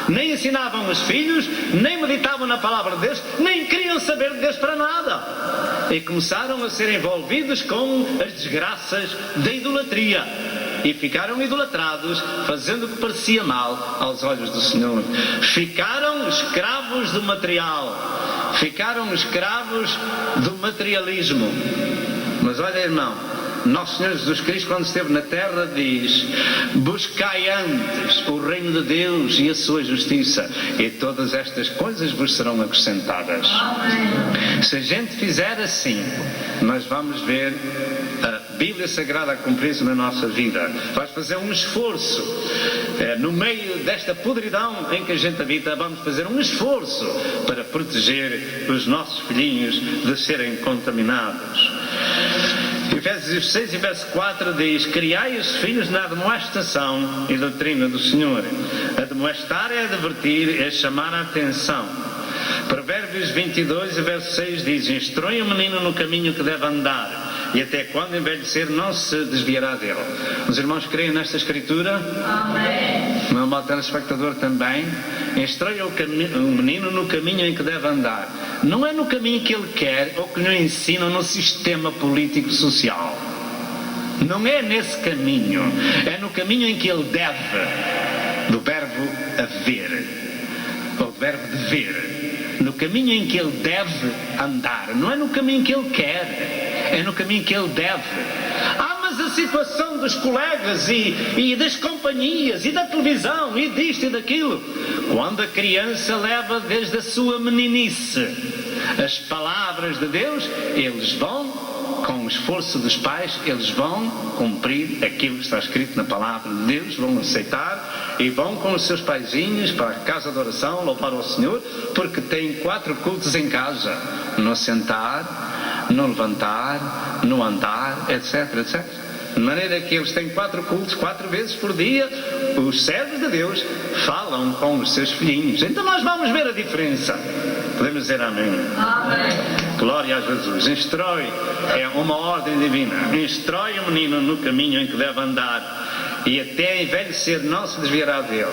Nem ensinavam os filhos, nem meditavam na palavra de Deus, nem queriam saber de Deus para nada. E começaram a ser envolvidos com as desgraças da idolatria. E ficaram idolatrados, fazendo o que parecia mal aos olhos do Senhor. Ficaram escravos do material. Ficaram escravos do materialismo. Mas olha, irmão, nosso Senhor Jesus Cristo, quando esteve na terra, diz: buscai antes o reino de Deus e a sua justiça, e todas estas coisas vos serão acrescentadas. Amém. Se a gente fizer assim, nós vamos ver a Bíblia Sagrada a cumprir-se na nossa vida. Vais fazer um esforço, no meio desta podridão em que a gente habita, vamos fazer um esforço para proteger os nossos filhinhos de serem contaminados. Efésios 6 e verso 4 diz: criai os filhos na admoestação e doutrina do Senhor. Admoestar é advertir, é chamar a atenção. Provérbios 22 e verso 6 diz: instrui o menino no caminho que deve andar, e até quando envelhecer não se desviará dele. Os irmãos creem nesta escritura? Amém. Meu amado telespectador também. Instrui o menino no caminho em que deve andar. Não é no caminho que ele quer ou que lhe ensinam no sistema político social. Não é nesse caminho. É no caminho em que ele deve, do verbo haver, ou do verbo dever. No caminho em que ele deve andar. Não é no caminho que ele quer, é no caminho que ele deve. Mas a situação dos colegas e das companhias e da televisão e disto e daquilo. Quando a criança leva desde a sua meninice as palavras de Deus, eles vão, com o esforço dos pais, eles vão cumprir aquilo que está escrito na palavra de Deus, vão aceitar e vão com os seus paizinhos para a casa de oração, louvar ao Senhor, porque têm 4 cultos em casa: no sentar, no levantar, no andar, etc, etc. De maneira que eles têm 4 cultos, 4 vezes por dia. Os servos de Deus falam com os seus filhinhos. Então nós vamos ver a diferença. Podemos dizer amém? Amém. Glória a Jesus. Instrui, é uma ordem divina. Instrui o menino no caminho em que deve andar, e até envelhecer não se desviará dele.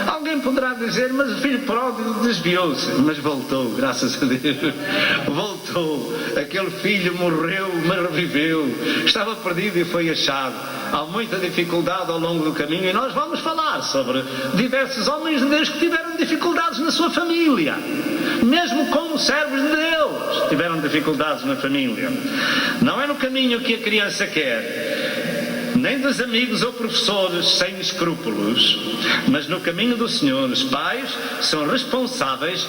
Alguém poderá dizer: mas o filho pródigo desviou-se. Mas voltou, graças a Deus. Voltou. Aquele filho morreu, mas reviveu. Estava perdido e foi achado. Há muita dificuldade ao longo do caminho, e nós vamos falar sobre diversos homens de Deus que tiveram dificuldades na sua família. Mesmo como servos de Deus, tiveram dificuldades na família. Não é no caminho que a criança quer, nem dos amigos ou professores sem escrúpulos, mas no caminho do Senhor. Os pais são responsáveis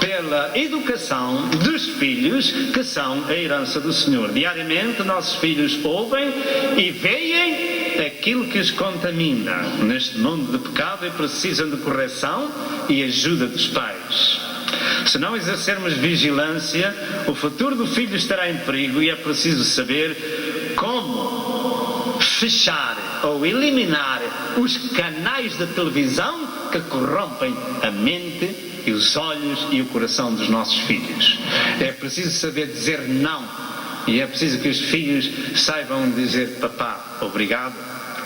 pela educação dos filhos, que são a herança do Senhor. Diariamente nossos filhos ouvem e veem aquilo que os contamina neste mundo de pecado, e precisam de correção e ajuda dos pais. Se não exercermos vigilância, o futuro do filho estará em perigo, e é preciso saber como fechar ou eliminar os canais de televisão que corrompem a mente e os olhos e o coração dos nossos filhos. É preciso saber dizer não, e é preciso que os filhos saibam dizer: papá, obrigado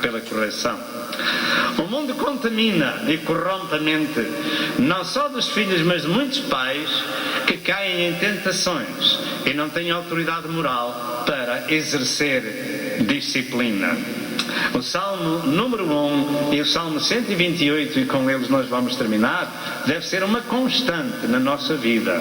pela correção. O mundo contamina e corrompe a mente, não só dos filhos, mas de muitos pais que caem em tentações e não têm autoridade moral para exercer disciplina. O Salmo número 1 e o Salmo 128, e com eles nós vamos terminar, deve ser uma constante na nossa vida.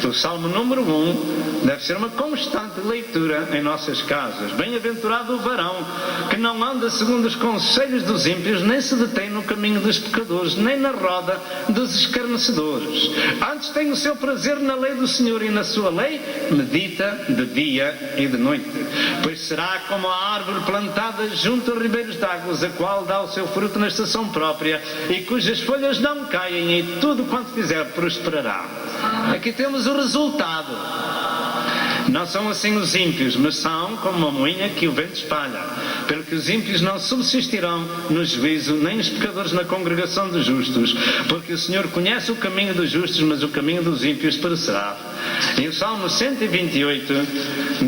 O Salmo número 1 deve ser uma constante leitura em nossas casas. Bem-aventurado o varão que não anda segundo os conselhos dos ímpios, nem se detém no caminho dos pecadores, nem na roda dos escarnecedores. Antes tem o seu prazer na lei do Senhor, e na sua lei medita de dia e de noite. Pois será como a árvore plantada junto a ribeiros de águas, a qual dá o seu fruto na estação própria, e cujas folhas não caem, e tudo quanto fizer prosperará. Aqui temos o resultado. Não são assim os ímpios, mas são como uma moinha que o vento espalha. Pelo que os ímpios não subsistirão no juízo, nem os pecadores na congregação dos justos. Porque o Senhor conhece o caminho dos justos, mas o caminho dos ímpios perecerá. E o Salmo 128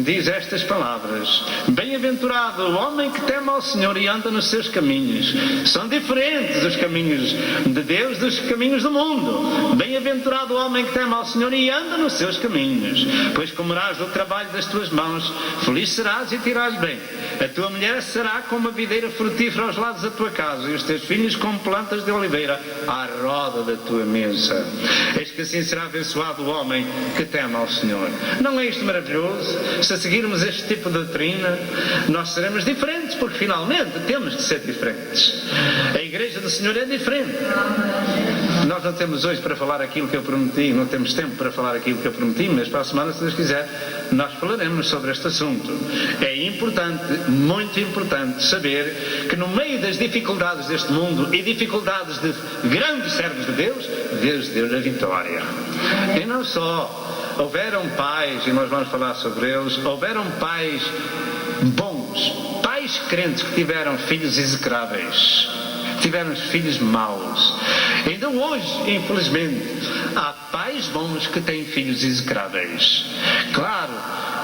diz estas palavras: bem-aventurado o homem que teme ao Senhor e anda nos seus caminhos. São diferentes os caminhos de Deus dos caminhos do mundo. Bem-aventurado o homem que teme ao Senhor e anda nos seus caminhos. Pois comerás do trabalho das tuas mãos, feliz serás e te irás bem. A tua mulher será como a videira frutífera aos lados da tua casa, e os teus filhos como plantas de oliveira à roda da tua mesa. Eis que assim será abençoado o homem que teme ao Senhor. Não é isto maravilhoso? Se seguirmos este tipo de doutrina, nós seremos diferentes, porque finalmente temos de ser diferentes. A igreja do Senhor é diferente. Nós não temos hoje para falar aquilo que eu prometi, não temos tempo para falar aquilo que eu prometi, mas para a semana, se Deus quiser, nós falaremos sobre este assunto. É importante, muito importante, saber que no meio das dificuldades deste mundo e dificuldades de grandes servos de Deus, Deus deu a vitória. E não só, houveram pais, e nós vamos falar sobre eles, houveram pais bons, pais crentes que tiveram filhos execráveis, tiveram filhos maus. Ainda hoje, infelizmente, há pais bons que têm filhos execráveis. Claro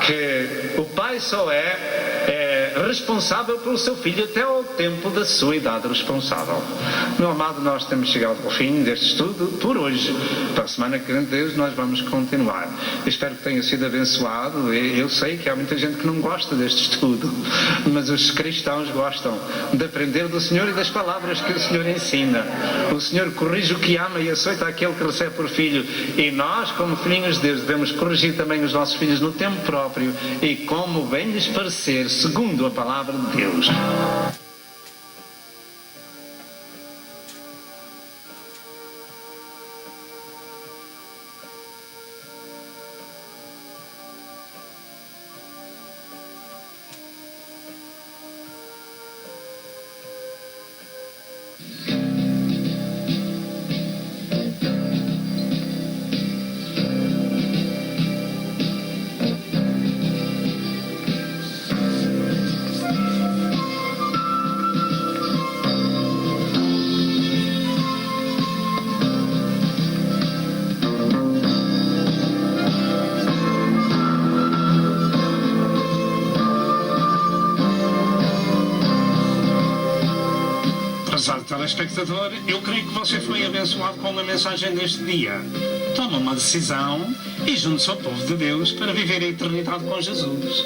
que o pai só é responsável pelo seu filho até ao tempo da sua idade responsável. Meu amado, nós temos chegado ao fim deste estudo por hoje. Para a semana que vem, Deus, nós vamos continuar. Eu espero que tenha sido abençoado. Eu sei que há muita gente que não gosta deste estudo, mas os cristãos gostam de aprender do Senhor e das palavras que o Senhor ensina. O Senhor corrige o que ama e açoita aquele que recebe por filho. E nós, como filhinhos de Deus, devemos corrigir também os nossos filhos no tempo próprio e como bem lhes parecer, segundo a palavra de Deus. Prezado telespectador, eu creio que você foi abençoado com a mensagem deste dia. Toma uma decisão e junte-se ao povo de Deus para viver a eternidade com Jesus.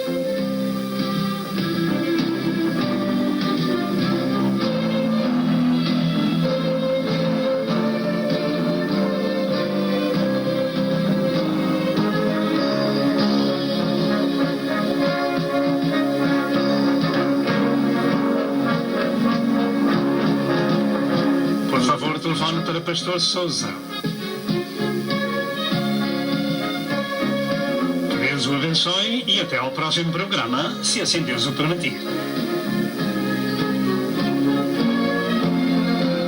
Por favor, telefone para Pastor Sousa. Que Deus o abençoe e até ao próximo programa, se assim Deus o permitir.